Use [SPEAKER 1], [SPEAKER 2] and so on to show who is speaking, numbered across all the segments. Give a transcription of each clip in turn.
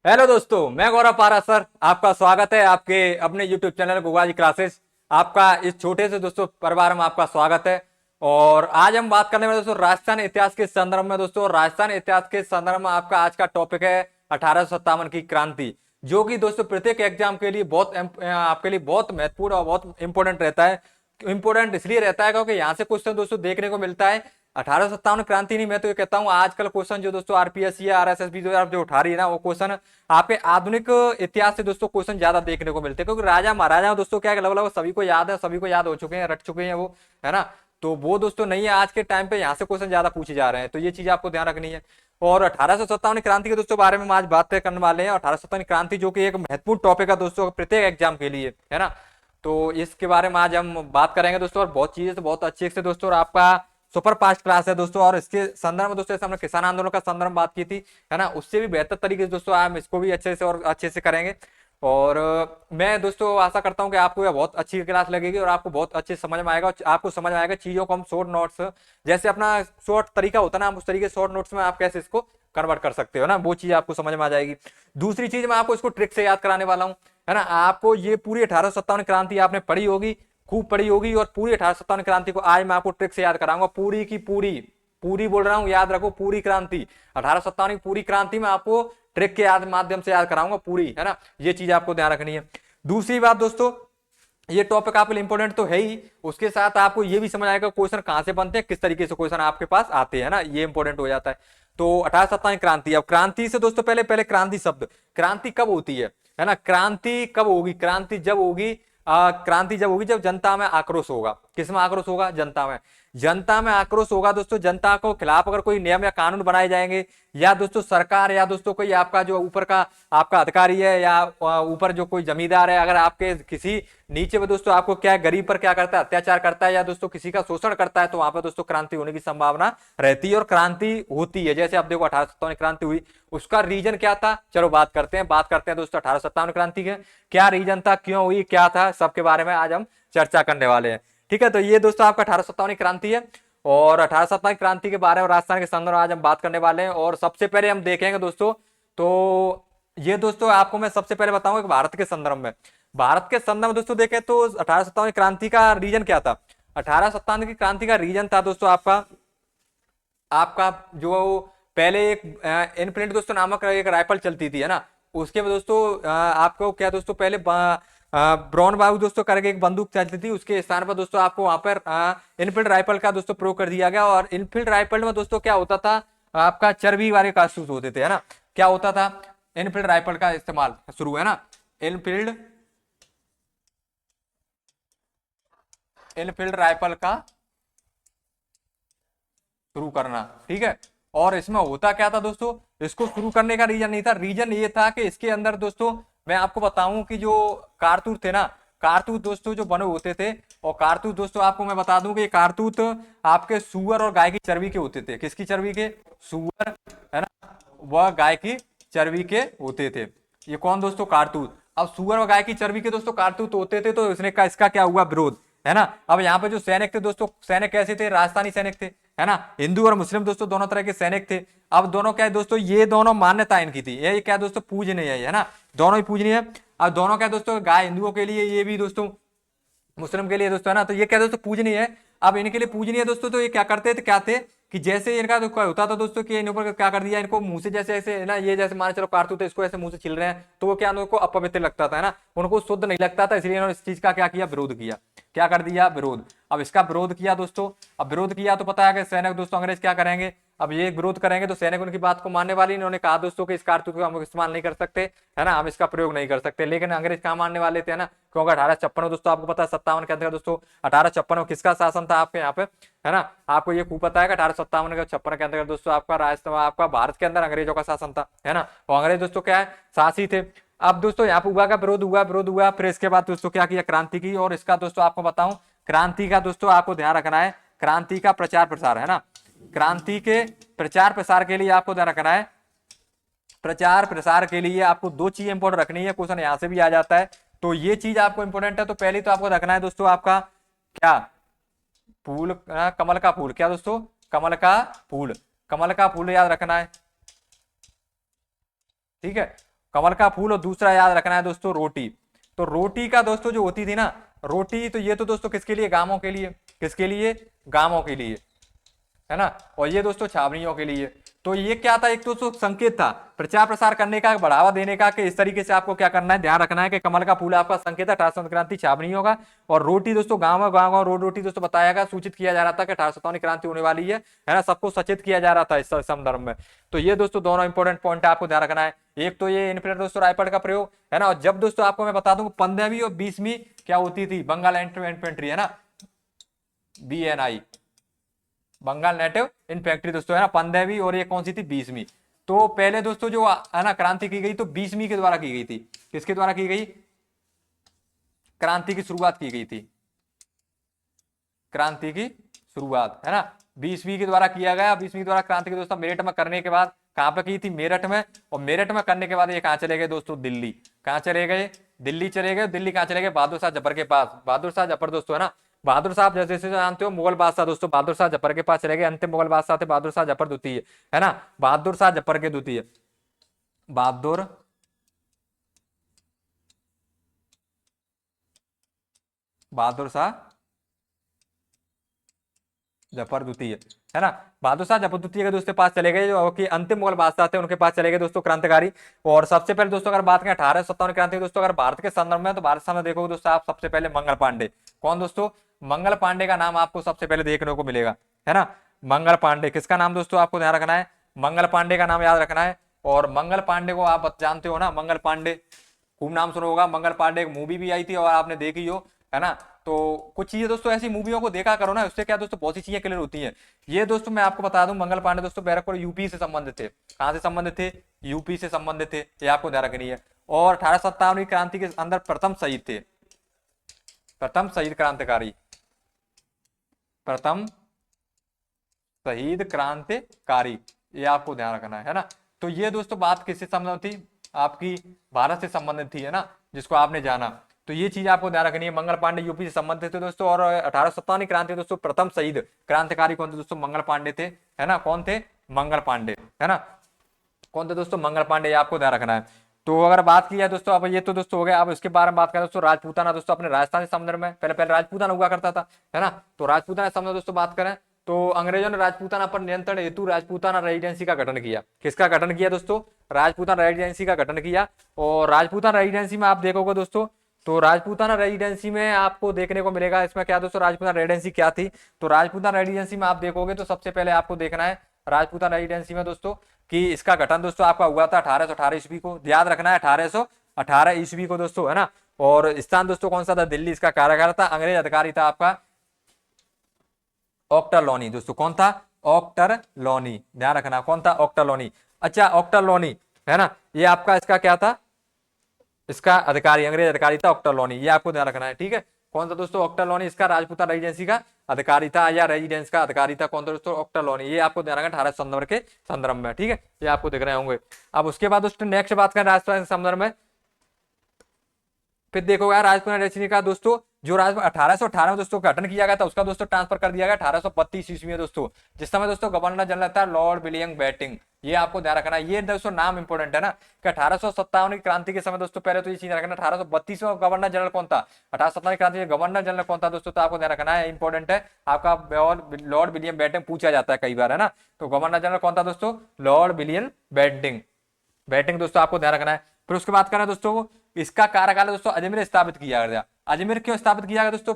[SPEAKER 1] Hello दोस्तों, मैं गौरव पारा सर। आपका स्वागत है आपके अपने यूट्यूब चैनल गुगाजी क्लासेस। आपका इस छोटे से दोस्तों परिवार में आपका स्वागत है। और आज हम बात करने वाले दोस्तों राजस्थान इतिहास के संदर्भ में। दोस्तों राजस्थान इतिहास के संदर्भ में आपका आज का टॉपिक है 1857 की क्रांति, जो कि दोस्तों प्रत्येक एग्जाम के लिए आपके लिए बहुत महत्वपूर्ण और बहुत इंपॉर्टेंट रहता है। इंपॉर्टेंट इसलिए रहता है क्योंकि यहाँ से क्वेश्चन दोस्तों देखने को मिलता है। 1857 क्रांति नहीं, मैं तो ये कहता हूँ आजकल क्वेश्चन जो दोस्तों आरपीएस या आरएसएस जो उठा रही है ना, वो क्वेश्चन आपके आधुनिक इतिहास से दोस्तों क्वेश्चन ज्यादा देखने को मिलते हैं। क्योंकि राजा महाराजा दोस्तों क्या लगभग सभी को याद है, सभी को याद हो चुके हैं, रट चुके हैं वो, है ना। तो वो दोस्तों नहीं है आज के टाइम पे, यहाँ से क्वेश्चन ज्यादा पूछे जा रहे हैं, तो ये चीज आपको ध्यान रखनी है। और 1857 क्रांति के दोस्तों बारे में हम आज बात करने वाले हैं। 1857 क्रांति जो कि एक महत्वपूर्ण टॉपिक है दोस्तों प्रत्येक एग्जाम के लिए, है ना। तो इसके बारे में आज हम बात करेंगे दोस्तों, और बहुत चीजें तो बहुत अच्छे से दोस्तों। और आपका सुपर फास्ट क्लास है दोस्तों, और इसके संदर्भ में दोस्तों जैसे हमने किसान आंदोलन का संदर्भ बात की थी, है ना, उससे भी बेहतर तरीके से दोस्तों हम इसको भी अच्छे से और अच्छे से करेंगे। और मैं दोस्तों आशा करता हूं कि आपको यह बहुत अच्छी क्लास लगेगी और आपको बहुत अच्छे समझ में आएगा, और आपको समझ में आएगा चीजों को हम शॉर्ट नोट्स, जैसे अपना शॉर्ट तरीका होता है ना, हम उस तरीके शॉर्ट नोट्स में आप कैसे इसको कन्वर्ट कर सकते हो ना, वो चीज आपको समझ में आ जाएगी। दूसरी चीज मैं आपको इसको ट्रिक से याद कराने वाला हूँ, है ना। आपको ये पूरी 1857 क्रांति आपने पढ़ी होगी, खूब पड़ी होगी, और पूरी 1857 क्रांति को आज मैं आपको ट्रिक से याद कराऊंगा, पूरी की पूरी। पूरी बोल रहा हूं, याद रखो, पूरी क्रांति 1857 की पूरी क्रांति में आपको ट्रिक के माध्यम से याद कराऊंगा पूरी, है ना। ये चीज आपको ध्यान रखनी है। दूसरी बात दोस्तों, ये टॉपिक आपके लिए इंपॉर्टेंट तो है ही, उसके साथ आपको ये भी समझ आएगा क्वेश्चन कहां से बनते हैं, किस तरीके से क्वेश्चन आपके पास आते हैं ना, ये इंपॉर्टेंट हो जाता है। तो 1857 क्रांति, अब क्रांति से दोस्तों पहले पहले क्रांति शब्द, क्रांति कब होती है ना। क्रांति कब होगी? क्रांति जब होगी जब जनता में आक्रोश होगा। किस में आक्रोश होगा? जनता में। जनता में आक्रोश होगा दोस्तों, जनता को खिलाफ अगर कोई नियम या कानून बनाए जाएंगे, या दोस्तों सरकार या दोस्तों कोई आपका जो ऊपर का आपका अधिकारी है, या ऊपर जो कोई जमींदार है, अगर आपके किसी नीचे में दोस्तों आपको क्या गरीब पर क्या करता है, अत्याचार करता है, या दोस्तों किसी का शोषण करता है, तो वहां पर दोस्तों क्रांति होने की संभावना रहती है और क्रांति होती है। जैसे आप देखो 1857 क्रांति हुई, उसका रीजन क्या था, चलो बात करते हैं दोस्तों 1857 क्रांति के क्या रीजन था, क्यों हुई, क्या था, सबके बारे में आज हम चर्चा करने वाले हैं। ठीक है, तो ये दोस्तों आपका 1857 क्रांति है, और 1857 क्रांति के बारे में राजस्थान के संदर्भ में आज हम बात करने वाले हैं। और सबसे पहले हम देखेंगे दोस्तों, तो ये दोस्तों आपको मैं सबसे पहले बताऊंगा कि भारत के संदर्भ में दोस्तों देखें तो 1857 क्रांति का रीजन क्या था। 1857 की क्रांति का रीजन था दोस्तों आपका आपका जो पहले एक इनफिनिट दोस्तों नामक एक राइफल चलती थी, है ना। उसके बाद दोस्तों आपको क्या दोस्तों पहले ब्राउन बाबू दोस्तों करके एक बंदूक चलती थी, उसके स्थान पर दोस्तों आपको वहां पर इनफील्ड राइफल का दोस्तों प्रयोग कर दिया गया। और इनफील्ड राइफल में दोस्तों क्या होता था, आपका चर्बी वाले कारतूस होते थे, है ना। क्या होता था, इनफील्ड राइफल का इस्तेमाल शुरू, है ना। इनफील्ड इनफील्ड राइफल का शुरू करना, ठीक है। और इसमें होता क्या था दोस्तों, इसको शुरू करने का रीजन नहीं था, रीजन ये था कि इसके अंदर दोस्तों मैं आपको बताऊं कि जो कारतूस थे ना, कारतूस दोस्तों जो बने होते थे, और कारतूस दोस्तों आपको मैं बता दूं कि ये कारतूस आपके सुअर और गाय की चर्बी के होते थे। किसकी चर्बी के? सुअर, है ना, वह गाय की चर्बी के होते थे। ये कौन दोस्तों? कारतूस। अब सुअर और गाय की चर्बी के दोस्तों कारतूस होते थे, तो इसका क्या हुआ? विरोध, है ना। अब यहाँ पे जो सैनिक थे दोस्तों, सैनिक कैसे थे? राजस्थानी सैनिक थे, है ना। हिंदू और मुस्लिम दोस्तों दोनों तरह के सैनिक थे। अब दोनों क्या है दोस्तों, ये दोनों मान्यता इनकी थी, ये क्या दोस्तों पूजनीय है ना, दोनों ही पूजनीय है। अब दोनों क्या दोस्तों, गाय हिंदुओं के लिए, ये भी दोस्तों मुस्लिम के लिए दोस्तों, है ना। तो ये क्या दोस्तों पूजनीय है। अब इनके लिए पूजनीय है दोस्तों, तो ये क्या करते थे, क्या थे कि जैसे इनका तो होता था दोस्तों कि इन ऊपर क्या कर दिया, इनको मुंह से जैसे ऐसे, है ना, ये जैसे मान चलो कारतूस इसको ऐसे मुंह से छिल रहे हैं, तो वो क्या उनको अपवित्र लगता था, है ना, उनको शुद्ध नहीं लगता था, इसलिए इन्होंने इस चीज का क्या किया, विरोध किया। क्या कर दिया? विरोध। अब इसका विरोध किया दोस्तों, अब विरोध किया तो पता है कि सैनिक दोस्तों अंग्रेज क्या करेंगे, अब ये विरोध करेंगे तो सैनिक उनकी बात को मानने वाले, इन्होंने कहा दोस्तों कि इस कारतूस को हम इस्तेमाल नहीं कर सकते, है ना, हम इसका प्रयोग नहीं कर सकते। लेकिन अंग्रेज कहाँ मानने वाले थे, है ना, क्योंकि 1856 में दोस्तों आपको पता है 57 के अंदर दोस्तों 1856 में किसका शासन था आपके यहाँ पे, है ना। आपको ये खूब पता है कि 1857 के 56 के अंदर दोस्तों आपका राजस्थान, आपका भारत के अंदर अंग्रेजों का शासन था, है ना। और अंग्रेज दोस्तों क्या है, शासी थे। अब दोस्तों यहाँ पे हुआ का विरोध हुआ, फिर इसके बाद दोस्तों क्या किया, क्रांति की। और इसका दोस्तों आपको बताऊं, क्रांति का दोस्तों आपको ध्यान रखना है, क्रांति का प्रचार प्रसार, है ना। क्रांति के प्रचार प्रसार के लिए आपको ध्यान रखना है, प्रचार प्रसार के लिए आपको दो चीज इंपोर्टेंट रखनी है, क्वेश्चन यहां से भी आ जाता है, तो ये चीज आपको इंपोर्टेंट है। तो पहले तो आपको रखना है दोस्तों आपका क्या, फूल, कमल का फूल। क्या दोस्तों? कमल का फूल, कमल का फूल याद रखना है, ठीक है। कमल का फूल, और दूसरा याद रखना है दोस्तों रोटी। तो रोटी का दोस्तों जो होती थी ना रोटी, तो ये तो दोस्तों किसके लिए, गांवों के लिए, किसके लिए, गांवों के लिए, है ना। और ये दोस्तों छावनियों के लिए। तो ये क्या था, एक दोस्तों संकेत था प्रचार प्रसार करने का, बढ़ावा देने का, कि इस तरीके से आपको क्या करना है, ध्यान रखना है कि कमल का फूल आपका संकेत है 18 क्रांति छावनियों का, और रोटी दोस्तों गांव गांव रोड रोटी दोस्तों बताया गया, सूचित किया जा रहा था कि 1857 क्रांति होने वाली है ना, सबको सचेत किया जा रहा था इस संदर्भ में। तो ये दोस्तों दोनों इंपॉर्टेंट पॉइंट आपको ध्यान रखना है। एक तो ये इन्फ्लेटर दोस्तों रायफल का प्रयोग, है ना। और जब दोस्तों आपको मैं बता दूं 15वीं और 20वीं क्या होती थी, बंगाल इन्फेंट्री, है ना, BNI, बंगाल नेटिव इन्फेंट्री दोस्तों, है ना, 15वीं, और ये कौन सी थी, 20वीं। तो पहले दोस्तों जो है ना क्रांति की गई तो 20वीं के द्वारा की गई थी। किसके द्वारा की गई, क्रांति की शुरुआत की गई थी, क्रांति की शुरुआत, है ना, 20वीं के द्वारा किया गया। 20वीं के द्वारा क्रांति के दोस्तों मेरठ में करने के बाद कहां पे की थी, मेरठ में। और मेरठ में करने के बाद ये कहां चले गए दोस्तों, दिल्ली। कहां चले गए, दिल्ली चले गए। दिल्ली कहां चले गए, बहादुर शाह जफर के पास। बहादुर शाह जफर दोस्तों, है ना, बहादुर साहब जैसे जैसे जानते हो मुगल बादशाह दोस्तों, बहादुर शाह जफर के पास चले गए। अंतिम मुगल बादशाह थे बहादुर शाह जफर द्वितीय, है ना, बहादुर शाह जफर के द्वितीय, बहादुर बहादुर शाह जफर द्वितीय, है ना, बहादुर शाह जफर द्वितीय के दोस्तों पास चले गए, जो कि अंतिम मुगल बादशाह थे, उनके पास चले गए दोस्तों क्रांतिकारी। और सबसे पहले दोस्तों अगर बात करें 1857 क्रांति दोस्तों, अगर भारत के संदर्भ में, तो भारत सामने देखोगे दोस्तों आप सबसे पहले मंगल पांडे। कौन दोस्तों, मंगल पांडे का नाम आपको सबसे पहले देखने को मिलेगा, है ना, मंगल पांडे। किसका नाम दोस्तों आपको ध्यान रखना है, मंगल पांडे का नाम याद रखना है। और मंगल पांडे को आप जानते हो ना, मंगल पांडे खूब नाम सुना होगा। मंगल पांडे एक मूवी भी आई थी और आपने देखी हो, है ना। तो कुछ चीजें दोस्तों ऐसी मूवियों को देखा करो ना, उससे क्या दोस्तों बहुत सी चीजें क्लियर होती हैं। ये दोस्तों मैं आपको बता दूं, मंगल पांडे दोस्तों बैरकपुर यूपी से संबंधित थे। कहां से संबंधित थे, यूपी से संबंधित थे, ये आपको ध्यान रखनी है। और 1857 क्रांति के अंदर प्रथम शहीद थे, प्रथम शहीद क्रांतिकारी, प्रथम शहीद क्रांतिकारी, ये आपको ध्यान रखना है ना। तो ये दोस्तों बात किससे संबंधित थी, आपकी भारत से संबंधित थी, है ना, जिसको आपने जाना। तो ये चीज आपको ध्यान रखनी है, मंगल पांडे यूपी से संबंधित थे दोस्तों। और 1857 क्रांति दोस्तों प्रथम शहीद क्रांतिकारी कौन थे दोस्तों, मंगल पांडे थे, है ना। कौन थे, मंगल पांडे, है ना, कौन थे दोस्तों, मंगल पांडे, आपको ध्यान रखना है। तो अगर बात की जाए दोस्तों, अब ये तो दोस्तों हो गया। अब इसके बारे में बात करें दोस्तों, राजपूताना दोस्तों अपने राजस्थान के संदर्भ में, पहले पहले राजपूताना हुआ करता था, है ना। तो राजपूताना संबंध दोस्तों बात करें तो अंग्रेजों ने राजपूताना पर नियंत्रण हेतु राजपूताना रेजिडेंसी का गठन किया। किसका गठन किया दोस्तों, राजपूताना रेजिडेंसी का गठन किया। और राजपूताना रेजिडेंसी में आप देखोगे दोस्तों, तो राजपूताना रेजिडेंसी में आपको देखने को मिलेगा, इसमें क्या दोस्तों, राजपूताना रेजिडेंसी क्या थी। तो राजपूताना रेजिडेंसी में आप देखोगे तो सबसे पहले आपको देखना है राजपूताना रेजिडेंसी में दोस्तों कि इसका गठन दोस्तों आपका हुआ था 1818 ईस्वी को। याद रखना है 1818 ईस्वी को दोस्तों, है ना। और स्थान दोस्तों कौन सा था, दिल्ली इसका कार्यालय था। अंग्रेज अधिकारी था आपका ऑक्टरलॉनी दोस्तों। कौन था, ऑक्टरलॉनी, ध्यान रखना कौन था, ऑक्टरलॉनी। अच्छा, ऑक्टरलॉनी, है ना, ये आपका इसका क्या था, इसका अधिकारी, अंग्रेज अधिकारी था ऑक्टरलॉनी, ये आपको ध्यान रखना है, ठीक है। कौन सा दोस्तों, ऑक्टरलॉनी, इसका राजपूताना रेजिडेंसी का अधिकारी था या रेजिडेंस का अधिकारी था, कौन था दोस्तों, ऑक्टरलॉनी, ये आपको ध्यान रखना 1800 के संदर्भ में, ठीक है, ये आपको दिख रहे होंगे। अब उसके बाद दोस्तों नेक्स्ट बात करें राजस्थान के संदर्भ में, फिर देखो यार राजपूताना रेजिडेंसी का दोस्तों जो 1818 में दोस्तों गठन किया गया था, उसका दोस्तों ट्रांसफर कर दिया गया 1832 ईस्वी में दोस्तों, जिस समय दोस्तों गवर्नर जनरल था लॉर्ड विलियम बेटिंग। ये आपको ध्यान रखना, ये दोस्तों नाम इंपोर्टेंट है ना, कि 1857 की क्रांति के समय दोस्तों पहले तो ये चीज रखना 1832 में गवर्नर जनरल कौन था, 1857 की क्रांति में गवर्नर जनरल कौन था दोस्तों, तो आपको ध्यान रखना है, इंपॉर्टेंट है आपका। लॉर्ड विलियम बेटिंग पूछा जाता है कई बार, है ना। तो गवर्नर जनरल कौन था दोस्तों, लॉर्ड विलियम बेटिंग, बेटिंग दोस्तों आपको ध्यान रखना है। फिर उसके बाद करें दोस्तों, इसका कार्यकाल दोस्तों अजमेर स्थापित किया गया। अजमेर क्यों स्थापित किया गया दोस्तों,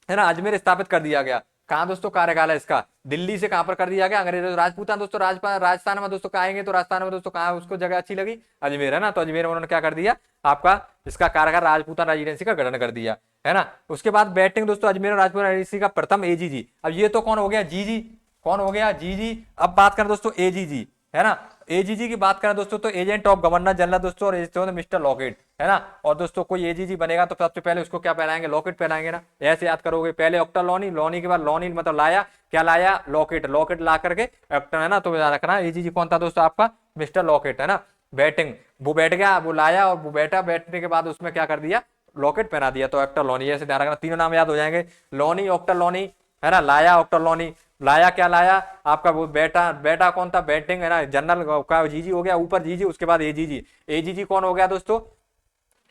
[SPEAKER 1] है ना, अजमेर स्थापित कर दिया गया। कहां दोस्तों कार्यकाल है इसका, दिल्ली से कहां पर कर दिया गया, अंग्रेज राजपूताना दोस्तों राजस्थान में दोस्तों आएंगे, तो राजस्थान में दोस्तों कहां उसको जगह अच्छी लगी, अजमेर, है ना। तो अजमेर में उन्होंने क्या कर दिया, आपका इसका कार्यकाल राजपूताना रेजिडेंसी का गठन कर दिया, है ना। उसके बाद बैटिंग दोस्तों अजमेर और राजपूताना रेजिडेंसी का प्रथम एजीजी। अब ये तो कौन हो गया, जीजी, कौन हो गया, जीजी। अब बात करें दोस्तों एजीजी, है ना, एजीजी की बात करें दोस्तों तो एजेंट ऑफ गवर्नर जनरल दोस्तों, और मिस्टर लॉकेट, है ना। और दोस्तों कोई एजीजी बनेगा तो सबसे पहले उसको क्या पहनाएंगे, लॉकेट पहनाएंगे ना, ऐसे याद करोगे। पहले ऑक्टरलॉनी, लॉनी के बाद लॉनी मतलब लाया, क्या लाया, लॉकेट, लॉकेट ला करके ऑक्टर, है ना। तो याद रखना एजीजी कौन था दोस्तों, आपका मिस्टर लॉकेट, है ना। बैटिंग, वो बैठ गया, वो लाया और वो बैठा, बैठने के बाद उसमें क्या कर दिया, लॉकेट पहना दिया, तो ऑक्टरलॉनी, ऐसे ध्यान रखना, तीनों नाम याद हो जाएंगे, लॉनी, ऑक्टरलॉनी, है ना, लाया, ऑक्टरलॉनी। लाया क्या लाया आपका वो बेटा, बेटा कौन था, बैटिंग है ना, जनरल का जीजी हो गया, ऊपर जीजी, उसके बाद एजीजी। एजीजी कौन हो गया दोस्तों,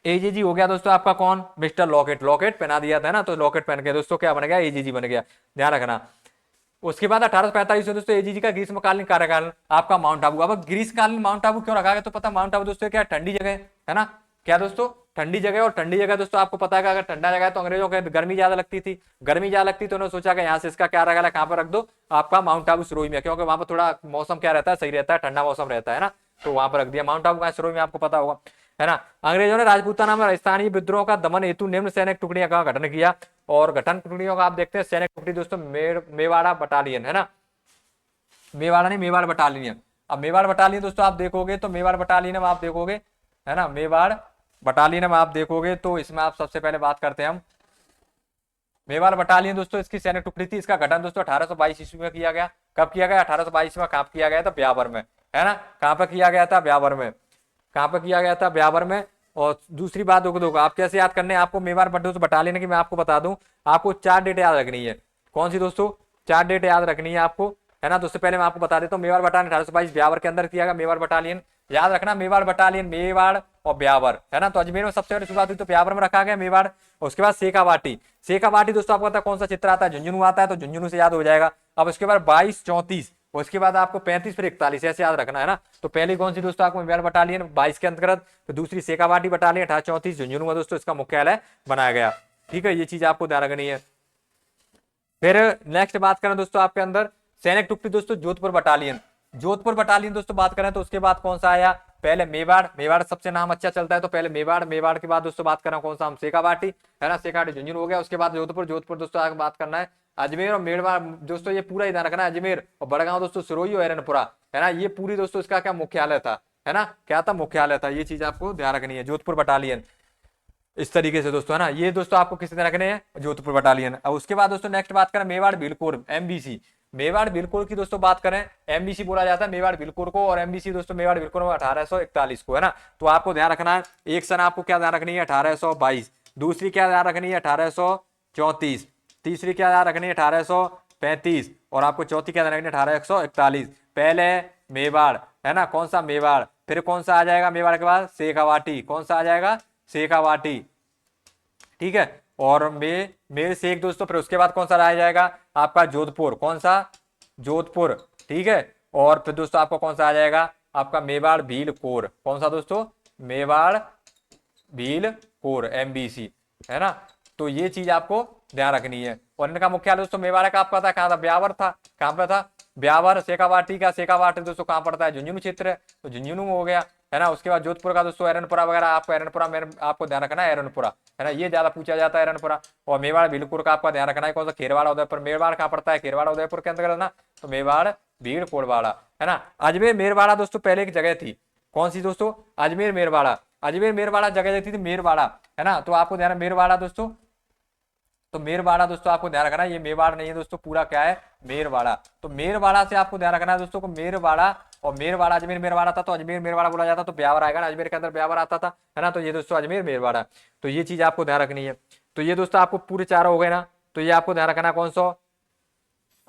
[SPEAKER 1] एजीजी हो गया दोस्तों आपका कौन, मिस्टर लॉकेट। लॉकेट पहना दिया था ना, तो लॉकेट पहन के दोस्तों क्या बन गया, एजीजी बन गया, ध्यान रखना। उसके बाद 1845 में दोस्तों एजीजी का ग्रीष्मकालीन कार्यकाल आपका माउंट आबू। अब ग्रीष्मकालीन माउंट आबू क्यों रखा गया, तो पता माउंट आबू दोस्तों क्या ठंडी जगह है ना, क्या दोस्तों ठंडी जगह। और ठंडी जगह दोस्तों आपको पता है अगर ठंडा जगह है तो अंग्रेजों को गर्मी ज्यादा लगती थी, गर्मी ज्यादा लगती तो उन्होंने सोचा कि यहाँ से इसका क्या रखा, कहाँ पर रख दो आपका माउंट आबू सिरोही में, क्योंकि वहां पर थोड़ा मौसम क्या रहता है, सही रहता है, ठंडा मौसम रहता है ना, तो वहां पर रख दिया माउंट आबू का सिरोही में, आपको पता होगा है ना। अंग्रेजों ने राजपूताना में राजस्थानी विद्रोह का दमन हेतु निम्न सैनिक टुकड़ियों का गठन किया। और गठन टुकड़ियों का आप देखते हैं, सैनिक टुकड़ी दोस्तों मेवाड़ा बटालियन है ना, मेवाड़ा नहीं मेवाड़ बटालियन। अब मेवाड़ बटालियन दोस्तों आप देखोगे तो मेवाड़ बटालियन में आप देखोगे है ना, मेवाड़ बटालियन में आप देखोगे तो इसमें आप सबसे पहले बात करते हैं हम मेवाड़ बटालियन दोस्तों, इसकी सैनिक टुकड़ी थी। इसका गठन दोस्तों 1822 ईस्वी में किया गया। कब किया गया, 1822 में। कहाँ किया गया था, ब्यावर में, है ना। कहाँ पर किया गया था, ब्यावर में। कहाँ पर किया गया था, ब्यावर में। और दूसरी बात देखो आप कैसे याद करने हैं आपको मेवाड़ बटालियन की, मैं आपको बता दूं, आपको 4 डेट याद रखनी है। कौन सी दोस्तों, 4 डेट याद रखनी है आपको, है ना। तो उससे पहले मैं आपको बता देता हूँ, मेवाड़ बटालियन 1822 ब्यावर के अंदर किया गया। मेवाड़ बटालियन याद रखना, मेवाड़ बटालियन, मेवाड़ और ब्यावर, है ना। तो अजमेर में सबसे पहले शुरुआत हुई तो ब्यावर में रखा गया मेवाड़। उसके बाद शेखावाटी। शेखावाटी दोस्तों आपको पता है कौन सा चित्र आता है, झुंझुनू आता है, तो झुंझुनू से याद हो जाएगा। अब उसके बाद 22 34, उसके बाद आपको 35 फिर 41, ऐसे याद रखना है ना। तो पहली कौन सी दोस्तों आपको मेवाड़ बटालियन 22 के अंतर्गत, फिर दूसरी शेखावाटी बटालियन 1834 झुंझुनू में दोस्तों इसका मुख्यालय बनाया गया। ठीक है, ये चीज आपको ध्यान रखनी है। फिर नेक्स्ट बात करें दोस्तों आपके अंदर सैनिक टुकड़ी दोस्तों जोधपुर बटालियन। जोधपुर बटालियन दोस्तों बात करें तो उसके बाद कौन सा आया, पहले मेवाड़। मेवाड़ सबसे नाम अच्छा चलता है तो पहले मेवाड़। मेवाड़ के बाद दोस्तों बात करें कौन सा हम, शेखावाटी, है ना। शेखावाटी झुंझुनू हो गया। उसके बाद जोधपुर। जोधपुर दोस्तों आगे बात करना है अजमेर और मेवाड़ दोस्तों, ये पूरा ही ध्यान रखना है। अजमेर और बड़गांव दोस्तों सिरोही और एरनपुरा, है ना। ये पूरी दोस्तों इसका क्या मुख्यालय था, है ना, क्या था, मुख्यालय था। ये चीज आपको ध्यान रखनी है, जोधपुर बटालियन इस तरीके से दोस्तों, है ना। ये दोस्तों आपको किस तरह रखने हैं, जोधपुर बटालियन। अब उसके बाद दोस्तों नेक्स्ट बात करें मेवाड़ भीलकोर एमबीसी। मेवाड़ भीलकोर की दोस्तों बात करें, एमबीसी बोला जाता है मेवाड़ भीलकोर को, और एमबीसी दोस्तों मेवाड़ भीलकोर में 1841 को, है ना। तो आपको ध्यान रखना है, एक सन आपको क्या ध्यान रखनी है, 1822। दूसरी क्या ध्यान रखनी है, 1834। तीसरी क्या ध्यान रखनी है, 1835। और आपको चौथी क्या ध्यान रखनी है, 1841। पहले मेवाड़, है ना, कौन सा मेवाड़। फिर कौन सा आ जाएगा मेवाड़ के बाद, शेखावाटी। कौन सा आ जाएगा, शेखावाटी, ठीक है। और मेर शेख दोस्तों, फिर उसके बाद कौन सा रह जाएगा आपका, जोधपुर। कौन सा, जोधपुर, ठीक है। और फिर दोस्तों आपको कौन सा आ जाएगा आपका मेवाड़ भीलकोर। कौन सा दोस्तों, मेवाड़ भीलकोर एमबीसी, है ना। तो ये चीज आपको ध्यान रखनी है। और इनका मुख्यालय दोस्तों मेवाड़ का आपका था कहाँ था, ब्यावर था। कहाँ पर था, ब्यावर। शेखावाटी का, शेखावाटी दोस्तों कहाँ पड़ता है, झुंझुनू क्षेत्र, तो झुंझुनू हो गया, है ना। उसके बाद जोधपुर का दोस्तों एरनपुरा वगैरह, आपको एरनपुरा में आपको ध्यान रखना है, एरनपुरा, है ना, ये ज्यादा पूछा जाता है एरनपुरा। और मेवाड़ भीलपुर का आपका ध्यान रखना है कौन सा, खेरवाड़ा उदयपुर। मेवाड़ कहाँ पड़ता है, खेरवाड़ा उदयपुर के अंतर्गत, ना। तो मेवाड़ भीड़ कोड़वाड़ा, है ना। अजमेर मेरवाड़ा दोस्तों पहले एक जगह थी, कौन सी दोस्तों, अजमेर मेरवाड़ा। अजमेर मेरवाड़ा जगह थी मेरवाड़ा, है ना। तो आपको ध्यान, मेरवाड़ा दोस्तों, तो मेरवाड़ा दोस्तों आपको ध्यान रखना है, ये मेवाड़ नहीं है दोस्तों, पूरा क्या है, मेरवाड़ा। तो मेरवाड़ा से आपको ध्यान रखना है दोस्तों को, मेरवाड़ा। और मेरवाड़ा अजमेर मेरवाड़ा था, तो अजमेर मेरवाड़ा बोला जाता, तो ब्यावर आएगा ना, अजमेर के अंदर ब्यावर आता था, है ना। तो ये दोस्तों अजमेर मेरवाड़ा, तो ये चीज आपको ध्यान रखनी है। तो ये दोस्तों आपको पूरे चारों हो गए ना। तो ये आपको ध्यान रखना कौन सा,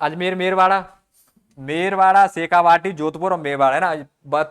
[SPEAKER 1] अजमेर मेरवाड़ा, मेरवाड़ा, शेखावाटी, जोधपुर और मेवाड़, है ना।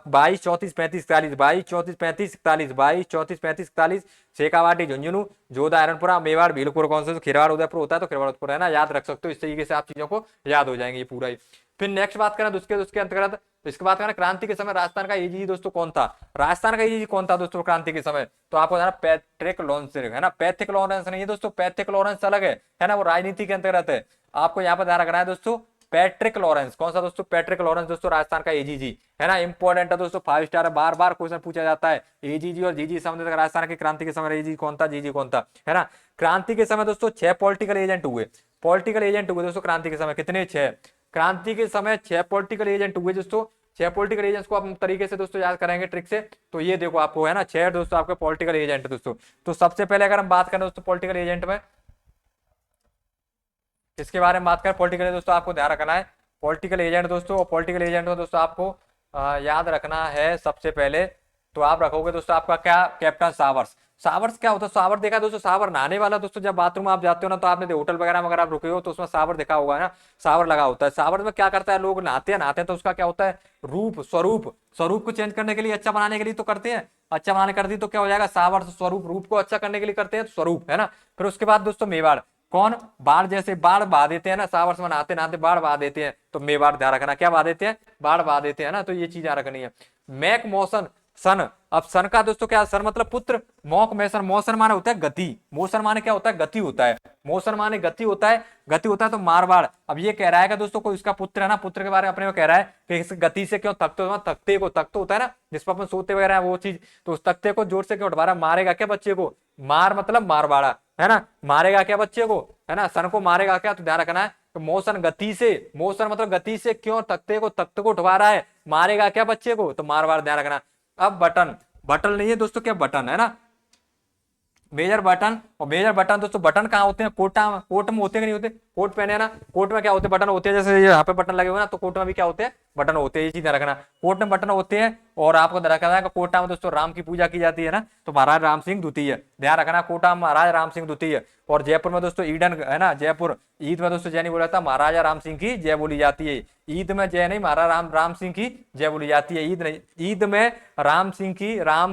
[SPEAKER 1] 22 34 35 41, 22 34 35 41, 22 34 35 41, शेखावाटी, झुंझुनू, जोधा, एरनपुरा, मेवाड़ भीलपुर कौन सा, तो खेरवाड़ उदयपुर होता है, तो खेरवाड़ उदयपुर, है ना, याद रख सकते हो। इस तरीके से आप चीजों को याद हो जाएंगे ये पूरा ही। फिर नेक्स्ट बात करें उसके उसके अंतर्गत, तो इसके बात करें क्रांति के समय राजस्थान का एजीजी दोस्तों कौन था, राजस्थान का एजीजी कौन था दोस्तों क्रांति के समय। तो आपको पैट्रिक लॉरेंस, है ना। पैट्रिक लॉरेंस नहीं है दोस्तों, पैट्रिक लॉरेंस अलग है ना, वो राजनीति के अंतर्गत है। आपको यहाँ पर ध्यान रखना है दोस्तों, पैट्रिक लॉरेंस। कौन सा दोस्तों, पैट्रिक लॉरेंस दोस्तों राजस्थान का एजीजी, है ना। इंपॉर्टेंट है दोस्तों, 5 स्टार है, बार बार क्वेश्चन पूछा जाता है। एजीजी और जीजी संबंधित राजस्थान की क्रांति के समय एजीजी कौन था, जीजी कौन था, है ना। क्रांति के समय दोस्तों 6 पॉलिटिकल एजेंट हुए, पॉलिटिकल एजेंट हुए दोस्तों क्रांति के समय, कितने, 6। क्रांति के समय 6 पॉलिटिकल एजेंट हुए दोस्तों। 6 पॉलिटिकल एजेंट्स को आप तरीके से दोस्तों याद करेंगे ट्रिक से, तो ये देखो आपको, है ना, 6 दोस्तों आपके पॉलिटिकल एजेंट दोस्तों। तो सबसे पहले अगर हम बात करें दोस्तों पॉलिटिकल एजेंट में, इसके बारे में बात करें पॉलिटिकल दोस्तों, आपको ध्यान रखना है पॉलिटिकल एजेंट दोस्तों। पॉलिटिकल एजेंट में दोस्तों आपको याद रखना है सबसे पहले, तो आप रखोगे दोस्तों आपका क्या, कैप्टन सावर्स। शावर क्या होता है? शावर देखा दोस्तों, शावर नहाने वाला दोस्तों, जब बाथरूम आप जाते हो ना तो आपने होटल वगैरह में अगर आप रुके हो तो उसमें शावर देखा होगा ना, शावर लगा होता है। शावर में क्या करता है, लोग नहाते हैं तो उसका क्या होता है, रूप स्वरूप स्वरूप को चेंज करने के लिए, अच्छा बनाने के लिए तो करते हैं, अच्छा बनाने कर दी तो क्या हो जाएगा, शावर स्वरूप, रूप को अच्छा करने के लिए करते हैं, स्वरूप है ना। फिर उसके बाद दोस्तों मेवाड़, कौन, बाढ़, जैसे बाढ़ बहा देते हैं ना, शावर में नहाते नहाते बाढ़ बहा देते हैं, तो मेवाड़ ध्यान रखना, क्या बहा देते हैं, बाढ़ बहा देते हैं ना, तो ये चीज ध्यान रखनी है। मैक मोशन, सन, अब सन का दोस्तों क्या, सन मतलब पुत्र, मौक मैसन, मोशन माने होता है गति, मोशन माने क्या होता है, गति होता है, मोशन माने गति होता है, गति होता है तो मारवाड़। अब ये कह रहा है कि दोस्तों कोई इसका पुत्र है ना, पुत्र के बारे में अपने को कह रहा है कि इस गति से क्यों, तख्ते को, तख्त होता है ना जिस पर अपन सोते वगैरह वो चीज, तो उस तख्ते को जोर से क्यों उठवा रहा है, मारेगा क्या बच्चे को, मार मतलब मारवाड़ा है ना, मारेगा क्या बच्चे को, है ना, सन को मारेगा क्या, तो ध्यान रखना है। तो मोशन गति से, मोशन मतलब गति से क्यों तख्त को उठवा रहा है, मारेगा क्या बच्चे को, तो मारवाड़, ध्यान रखना। अब बटन, बटन नहीं है दोस्तों, क्या बटन है ना, मेजर बटन, और मेजर बटन दोस्तों, बटन कहाँ होते हैं, कोट में होते हैं कि नहीं होते, कोट पहने हैं ना, कोट में क्या होते हैं, बटन होते हैं, जैसे यहाँ पे बटन लगे हुए ना, तो कोट में भी क्या होते हैं, बटन होते हैं, ये चीज रखना, कोट में बटन होते हैं। और आपको रखना है कोटा में दोस्तों राम की पूजा की जाती है ना, तो महाराज राम सिंह द्वितीय, ध्यान रखना, कोटा में महाराज राम सिंह द्वितीय। और जयपुर में दोस्तों ईडन है ना, जयपुर, ईद में दोस्तों जय नहीं बोला था, महाराजा राम सिंह की जय बोली जाती है, ईद में जय नहीं, महाराजा राम सिंह की जय बोली जाती है, ईद नहीं, ईद में राम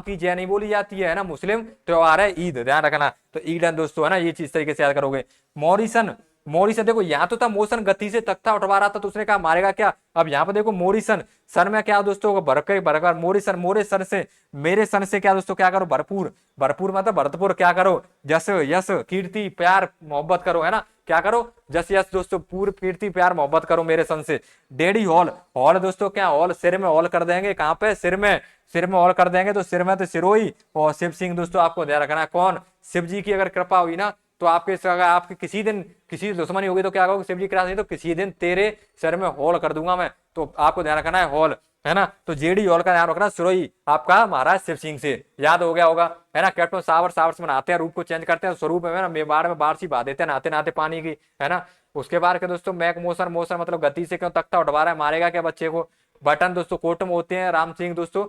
[SPEAKER 1] की जय नहीं बोली जाती है ना, मुस्लिम त्योहार है ईद, ध्यान रखना। तो ईडन दोस्तों है ना, ये चीज तरीके से याद करोगे। मॉरिसन, मॉरिसन देखो यहाँ तो था मोशन गति से तख्ता उठवा रहा था, तो उसने कहा मारेगा क्या, अब यहाँ पे देखो मोरिसन, सर में क्या दोस्तों भरकर, मोरिसन, मोरे सर से, मेरे सन से क्या दोस्तों, क्या करो, भरपूर, भरपूर मतलब भरतपुर, क्या करो, जस यश कीर्ति प्यार मोहब्बत करो, है ना, क्या करो, जस यश दोस्तों, पूर्व कीर्ति प्यार मोहब्बत करो मेरे सन से। डेडी हॉल, हॉल दोस्तों क्या, हॉल सिर में हॉल कर देंगे, कहाँ पे, सिर में, सिर में हॉल कर देंगे, तो सिर में तो सिरोही, और शिव सिंह दोस्तों आपको ध्यान रखना है, कौन, शिव जी की अगर कृपा हुई ना, तो आपके अगर आपके किसी दिन किसी दुश्मनी होगी तो क्या कहोगे, शिव जी की कृपा नहीं तो किसी दिन तेरे सर में हॉल कर दूंगा मैं, तो आपको ध्यान रखना है हॉल, है ना। तो जेडी हॉल का ध्यान रखना, सिरोही आपका महाराज शिव सिंह से, याद हो गया होगा, है ना। कैप्टन सावर, सावर से बनाते हैं, रूप को चेंज करते हैं, स्वरूप है ना, मेवाड़ में बाढ़ सी बहा देते हैं नहाते नहाते पानी की, है ना। उसके बाद के दोस्तों मैक मोशन, मोशन मतलब गति से क्यों तख्ता उठवा रहा है, मारेगा क्या बच्चे को। बटन दोस्तों कोट में होते हैं, राम सिंह दोस्तों,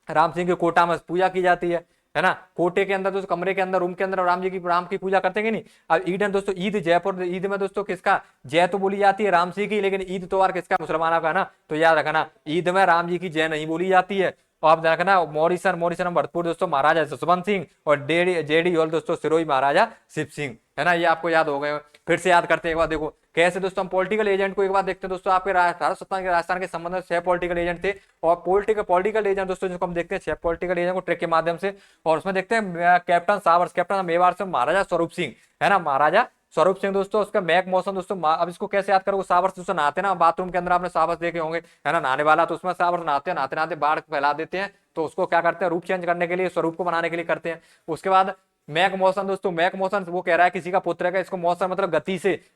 [SPEAKER 1] राम सिंह की कोटा में पूजा की जाती है ना, कोटे के अंदर दोस्तों, कमरे के अंदर, रूम के अंदर राम की पूजा करते हैं कि नहीं। अब ईडन दोस्तों, ईद, जयपुर, ईद में दोस्तों किसका जय तो बोली जाती है राम सिंह की, लेकिन ईद त्योहार किसका, मुसलमानों का, है ना, तो याद रखना ईद में राम जी की जय नहीं बोली जाती है। और आप ध्यान रखना मॉरिसन, मॉरिसन भरतपुर दोस्तों महाराजा जसवंत सिंह, और जेडी हॉल दोस्तों सिरोही महाराजा शिव सिंह, है ना, ये आपको याद हो गए। फिर से याद करते हैं एक बार, देखो कैसे दोस्तों हम पॉलिटिकल एजेंट को एक बार देखते हैं दोस्तों, आपके राजस्थान के संबंध में 6 पॉलिटिकल एजेंट थे, और पॉलिटिकल एजेंट दोस्तों जिसको हम देखते हैं 6 पॉलिटिकल एजेंट को ट्रिक के माध्यम से, और उसमें देखते हैं कैप्टन सावर, कैप्टन मेवाड़ से महाराजा स्वरूप सिंह, है ना, महाराजा स्वरूप सिंह दोस्तों, उसका मैक मौसम दोस्तों, अब इसको कैसे याद करोगे, सावर दोस्तों नहाते ना बाथरूम के अंदर, आपने सावर देखे होंगे, है ना, नहाने वाला, तो उसमें सावर नहाते नहाते नहाते बाढ़ फैला देते हैं, तो उसको क्या करते हैं, रूप चेंज करने के लिए, स्वरूप को बनाने के लिए करते हैं। उसके बाद मैक मौसम दोस्तों, मैक मौसम वो कह रहा है किसी का पुत्र है, इसको मौसम मतलब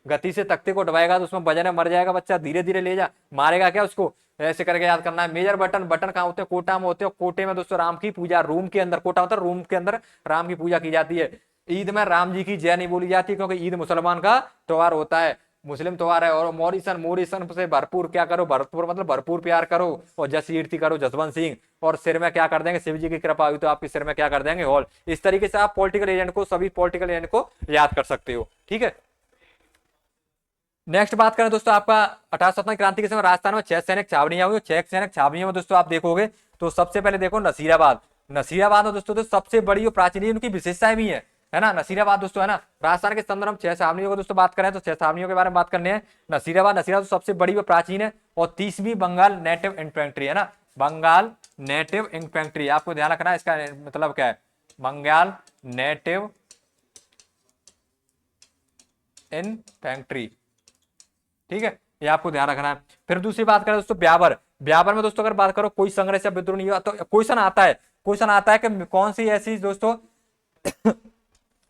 [SPEAKER 1] गति से तख्ते को दबाएगा तो उसमें वजन है, मर जाएगा बच्चा, धीरे धीरे ले जा, मारेगा क्या उसको, ऐसे करके याद करना है। मेजर बटन, बटन कहाँ होते हैं, कोटा में होते हैं, कोटे में दोस्तों राम की पूजा, रूम के अंदर, कोटा मतलब रूम के अंदर राम की पूजा की जाती है। ईद में राम जी की जय नहीं बोली जाती, क्योंकि ईद मुसलमान का त्योहार होता है, मुस्लिम त्योहार है। और मॉरिसन, मोरिसन से भरपूर क्या करो, भरपूर मतलब भरपूर प्यार करो, और जस कीर्ति करो जसवंत सिंह, और सिर में क्या कर देंगे, शिव जी की कृपा हुई तो आपके सिर में क्या कर देंगे, हॉल। इस तरीके से आप पॉलिटिकल एजेंट को, सभी पॉलिटिकल एजेंट को याद कर सकते हो, ठीक है। नेक्स्ट बात करें दोस्तों, आपका 1857 क्रांति के समय राजस्थान में 6 सैनिक छावनियां हुई, 6 सैनिक छावनियों में दोस्तों आप देखोगे तो सबसे पहले देखो नसीराबाद, नसीराबाद में दोस्तों तो सबसे बड़ी और प्राचीन, उनकी विशेषताएं भी है ना, नसीराबाद दोस्तों, है ना। राजस्थान के संदर्भ में 6 छावनियों को दोस्तों बात करें तो 6 छावनियों के बारे में बात करने हैं। नसीराबाद, नसीराबाद तो सबसे बड़ी व प्राचीन है, और 30वीं बंगाल नेटिव इन्फेंट्री, है ना, बंगाल नेटिव इन्फेंट्री, आपको ध्यान रखना है इसका मतलब क्या है, बंगाल नेटिव इन्फेंट्री, ठीक है, ये आपको ध्यान रखना है। फिर दूसरी बात करें दोस्तों ब्यावर, ब्यावर में दोस्तों अगर बात करो कोई संघर्ष या विद्रोह नहीं हुआ, तो क्वेश्चन आता है कि कौन सी ऐसी दोस्तों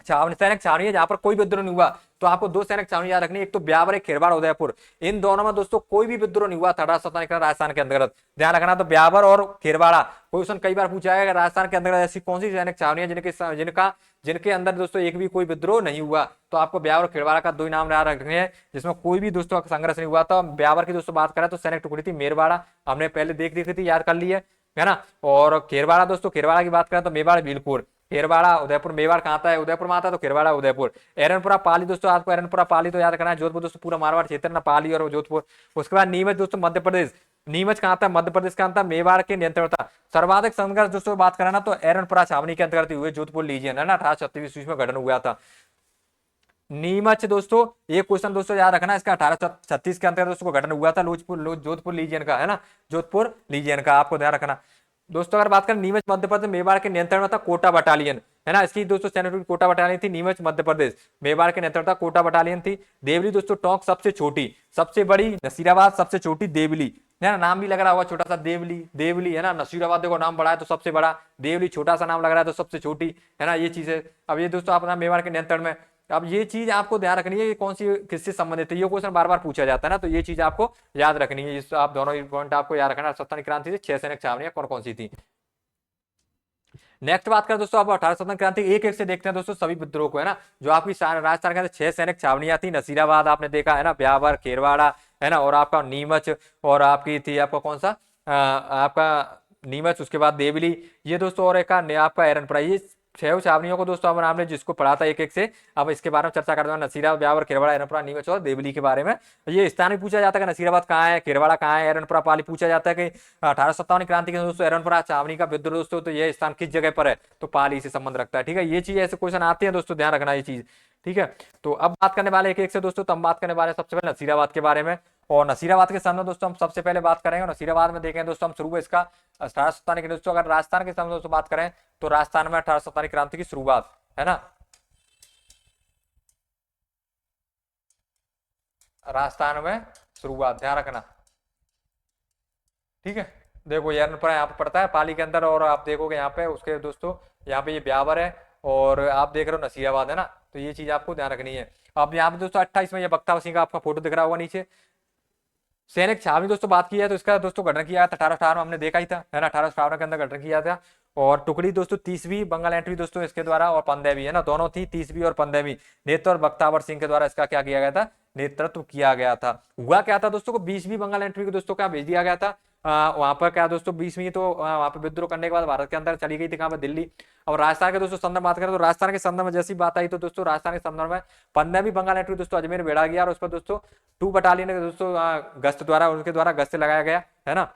[SPEAKER 1] सैनिक छावनी है जहां पर कोई विद्रोह नहीं हुआ, तो आपको 2 सैनिक छावनी याद रखनी है, एक तो ब्यावर, एक खेरवाड़ उदयपुर। इन दोनों में दोस्तों कोई भी विद्रोह नहीं हुआ था राजस्थान के अंतर्गत, ध्यान रखना। तो ब्यावर और खेरवाड़ा, क्वेश्चन कई बार पूछा है राजस्थान के अंतर्गत ऐसी कौन सी सैनिक छावनी है जिनके अंदर दोस्तों एक भी कोई विद्रोह नहीं हुआ, तो आपको ब्यावर और खेरवाड़ा का 2 ही नाम याद रखने हैं जिसमें कोई भी दोस्तों संघर्ष नहीं हुआ था। ब्यावर की दोस्तों बात करें तो सैनिक टुकड़ी थी मेरवाड़ा, हमने पहले देख ली थी, याद कर ली है ना। और खेरवाड़ा दोस्तों, खेरवाड़ा की बात करें तो मेवाड़, भीलपुर, खेरवाड़ा उदयपुर, मेवाड़ कहाँ आता है, उदयपुर में आता है, तो खेरवाड़ा उदयपुर। एरनपुरा पाली दोस्तों, आपको एरनपुरा पाली तो याद करना है। जोधपुर दोस्तों पूरा मारवाड़ क्षेत्र ना, पाली और जोधपुर। उसके बाद नीमच दोस्तों मध्य प्रदेश, नीमच कहाँ था, मध्य प्रदेश का था, मेवाड़ के नियंत्रण था। सर्वाधिक संघर्ष दोस्तों बात करें ना तो एरनपुरा छावनी के अंतर्गत हुए जोधपुर लीजियन है ना, 1836 में गठन हुआ था। नीमच दोस्तों, ये क्वेश्चन दोस्तों याद रखना, इसका 1836 के अंतर्गत दोस्तों गठन हुआ था जोधपुर लीजियन का है ना, जोधपुर लीजियन का, आपको ध्यान रखना दोस्तों। अगर बात करें नीमच मध्य प्रदेश, मेवाड़ के नियंत्रण में था कोटा बटालियन है ना, इसकी दोस्तों सैनिक कोटा बटालियन थी। नीमच मध्य प्रदेश, मेवाड़ के नियंत्रण था कोटा बटालियन थी। देवली दोस्तों टोंक सबसे छोटी, सबसे बड़ी नसीराबाद, सबसे छोटी देवली है ना, नाम भी लग रहा होगा छोटा सा, देवली, देवली है ना। नसीराबाद देखो नाम बड़ा है तो सबसे बड़ा, देवली छोटा सा नाम लग रहा है तो सबसे छोटी है ना, ये चीज है। अब ये दोस्तों अपना मेवाड़ के नियंत्रण में। अब ये चीज आपको ध्यान रखनी है, ये कौन सी किससे संबंधित है, ये क्वेश्चन बार बार पूछा जाता है ना, तो ये चीज आपको याद रखनी है। इस आप दोनों पॉइंट आपको याद रखना। सत्तानी क्रांति से 6 सैनिक छावनियां कौन कौन सी थी। नेक्स्ट बात करें दोस्तों, आप 1857 क्रांति एक एक से देखते हैं दोस्तों सभी विद्रोह को है ना। जो आपकी राजस्थान के अंदर 6 सैनिक छावनियां थी, नसीराबाद आपने देखा है ना, ब्यावर, खेरवाड़ा है ना, और आपका नीमच, और आपकी थी आपका कौन सा आपका नीमच, उसके बाद देवली, ये दोस्तों, और एक आपका एरनपुरा। ये 6 छावनियों को दोस्तों अब हमने जिसको पढ़ा था एक एक से, अब इसके बारे में चर्चा करते हैं। नसीरा, ब्यावर, खेरवाड़ा, एरनपुरा, नीमच और देवली के बारे में। ये स्थान भी पूछा जाता है कि नसीराबाद कहाँ है, खेरवाड़ा कहाँ है, एरनपुरा पाली पूछा जाता है कि 1857 क्रांति के दोस्तों एरनपुरा छावनी का विद्रोह दोस्तों, तो यह स्थान किस जगह पर है, तो पाली से संबंध रखता है। ठीक है, ये चीज ऐसे क्वेश्चन आते हैं दोस्तों, ध्यान रखना ये चीज। ठीक है, तो अब बात करने वाले एक एक से दोस्तों, तो हम बात करने वाले सबसे पहले नसीराबाद के बारे में। और नसीराबाद के सामने दोस्तों हम सबसे पहले बात करेंगे, नसीराबाद में देखें दोस्तों हम शुरू इसका 1857 के दोस्तों। अगर राजस्थान के सामने दोस्तों बात करें तो राजस्थान में 1857 क्रांति की शुरुआत है ना, राजस्थान में शुरुआत, ध्यान रखना। ठीक है, देखो यार यहाँ पे पड़ता है पाली के अंदर, और आप देखोगे यहाँ पे उसके दोस्तों, यहाँ पे ये ब्यावर है, और आप देख रहे हो नसीराबाद है ना, तो ये चीज आपको ध्यान रखनी है। अब यहाँ पे दोस्तों 28 में ये बख्ता सिंह का आपका फोटो दिख रहा होगा नीचे। सैनिक छावनी दोस्तों बात की है तो इसका दोस्तों गठन किया था 1858 में, हमने देखा ही था है ना, 1858 के अंदर गठन किया था। और टुकड़ी दोस्तों 30वीं बंगाल एंट्री दोस्तों इसके द्वारा, और 15वीं है ना, दोनों थी 30वीं और 15वीं। नेतृत्व और बख्तावर सिंह के द्वारा इसका क्या किया गया था, नेतृत्व किया गया था। हुआ क्या था दोस्तों को 20वीं बंगाल एंट्री को दोस्तों क्या भेज दिया गया था, वहां पर क्या दोस्तों 20वीं तो वहां पर विद्रोह करने के बाद भारत के अंदर चली गई थी, कहां पर, दिल्ली। और राजस्थान के दोस्तों संदर्भ बात करें तो राजस्थान के संदर्भ में जैसी बात आई तो दोस्तों राजस्थान के संदर्भ में 15वीं बंगाल एंट्री दोस्तों अजमेर भेड़ा गया, और उस पर दोस्तों 2 बटालियन दोस्तों गश्त द्वारा, उनके द्वारा गश्त लगाया गया है ना।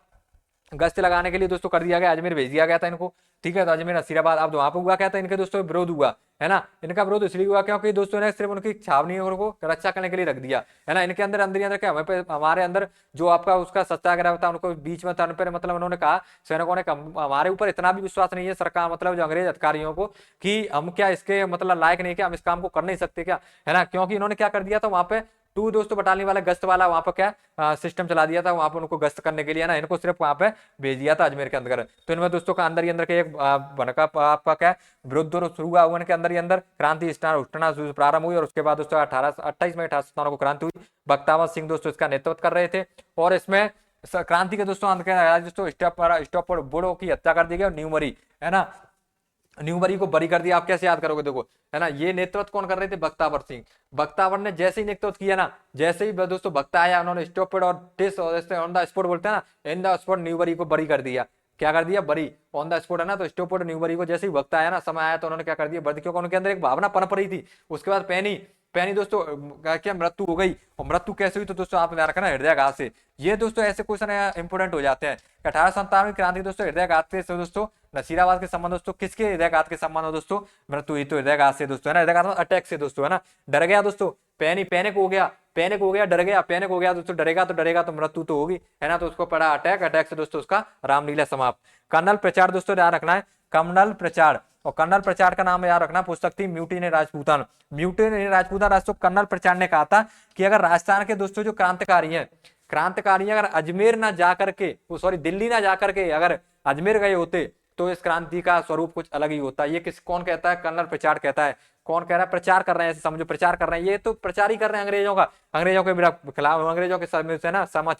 [SPEAKER 1] गश्त लगाने के लिए दोस्तों कर दिया गया, अजमेर भेज दिया गया था इनको। ठीक है, तो अजमेर नसीराबाद, अब वहां पर हुआ क्या था, इनके दोस्तों विरोध हुआ है ना। इनका विरोध इसलिए हुआ क्योंकि दोस्तों ने सिर्फ उनकी छावनियों को रक्षा करने के लिए रख दिया है ना। इनके अंदर अंदर क्या हमारे अंदर जो आपका उसका सत्याग्रह था, उनको बीच में था, पर मतलब उन्होंने कहा सैनिकों ने, हमारे ऊपर इतना भी विश्वास नहीं है सरकार, मतलब जो अंग्रेज अधिकारियों को, कि हम क्या इसके मतलब लायक नहीं, क्या हम इस काम को कर नहीं सकते क्या है ना। क्योंकि इन्होंने क्या कर दिया था वहां पे 2 दोस्तों बटालियन वाला गश्त वाला वहां पर क्या सिस्टम चला दिया था, वहां पर उनको गश्त करने के लिए ना, इनको सिर्फ वहां पे भेज दिया था अजमेर के अंदर। तो इनमें दोस्तों का अंदर ही अंदर के एक बनका आपका क्या विरुद्ध शुरू हुआ, उनके अंदर ही अंदर क्रांति उठना प्रारंभ हुई। और उसके बाद दोस्तों 28 मई 1857 को क्रांति हुई। बख्तावर सिंह दोस्तों इसका नेतृत्व कर रहे थे, और इसमें क्रांति के दोस्तों अंत दोस्तों स्टॉप पर बुड़ो की हत्या कर दी गई, और न्यूमरी है ना, न्यूमरी को बरी कर दिया। आप कैसे याद करोगे, देखो है ना, ये नेतृत्व कौन कर रहे थे, बख्तावर सिंह। बख्तावर ने जैसे ही नेतृत्व किया ना, जैसे ही दोस्तों बख्ता आया, उन्होंने स्टॉपेड और टेस्ट ऑन द स्पॉट बोलते हैं ना, इन द स्पॉट न्यूबरी को बरी कर दिया। क्या कर दिया, बरी, ऑन द स्पॉट है ना, तो स्टॉपेड न्यूबरी को जैसे ही वक्त आया ना, समय आया, तो उन्होंने क्या कर दिया, बरी, क्योंकि उनके अंदर एक भावना पनप रही थी। उसके बाद पैनी पैनी दोस्तों क्या मृत्यु हो गई, और मृत्यु कैसे हुई तो दोस्तों आप ध्यान रखना, हृदयाघात से। ये दोस्तों ऐसे क्वेश्चन इंपोर्टेंट हो जाते हैं। 1857 क्रांति दोस्तों हृदयाघात से दोस्तों, नसीराबाद के संबंध दोस्तों किसके हृदयाघात के संबंध दोस्तों, मृत्यु हुई तो हृदयाघात से दोस्तों है ना, हृदयाघात अटैक से दोस्तों है ना। डर गया दोस्तों, पैनिक हो गया, पैनिक हो गया, डर गया, पैनिक हो गया दोस्तों, डरेगा तो मृत्यु तो होगी है ना, तो उसको पड़ा अटैक, अटैक से दोस्तों उसका रामलीला समाप्त। कर्नल प्रचार दोस्तों ध्यान रखना है, कर्नल प्रचार, और कर्नल प्रचार का नाम याद रखना, पुस्तक थी म्यूटिनी राजपूताना। म्यूटिनी राजपूताना दोस्तों कर्नल प्रचार ने कहा था कि अगर राजस्थान के दोस्तों जो क्रांतिकारी अगर अजमेर ना जाकर के, सॉरी दिल्ली ना जाकर के अगर अजमेर गए होते तो इस क्रांति का स्वरूप कुछ अलग ही होता। ये कौन कहता है, कर्नल प्रचार कहता है। कौन कह रहा है, प्रचार कर रहे हैं, समझो प्रचार कर रहे हैं, ये तो प्रचार ही कर रहे हैं अंग्रेजों का, अंग्रेजों के खिलाफ, अंग्रेजों के से ना समझ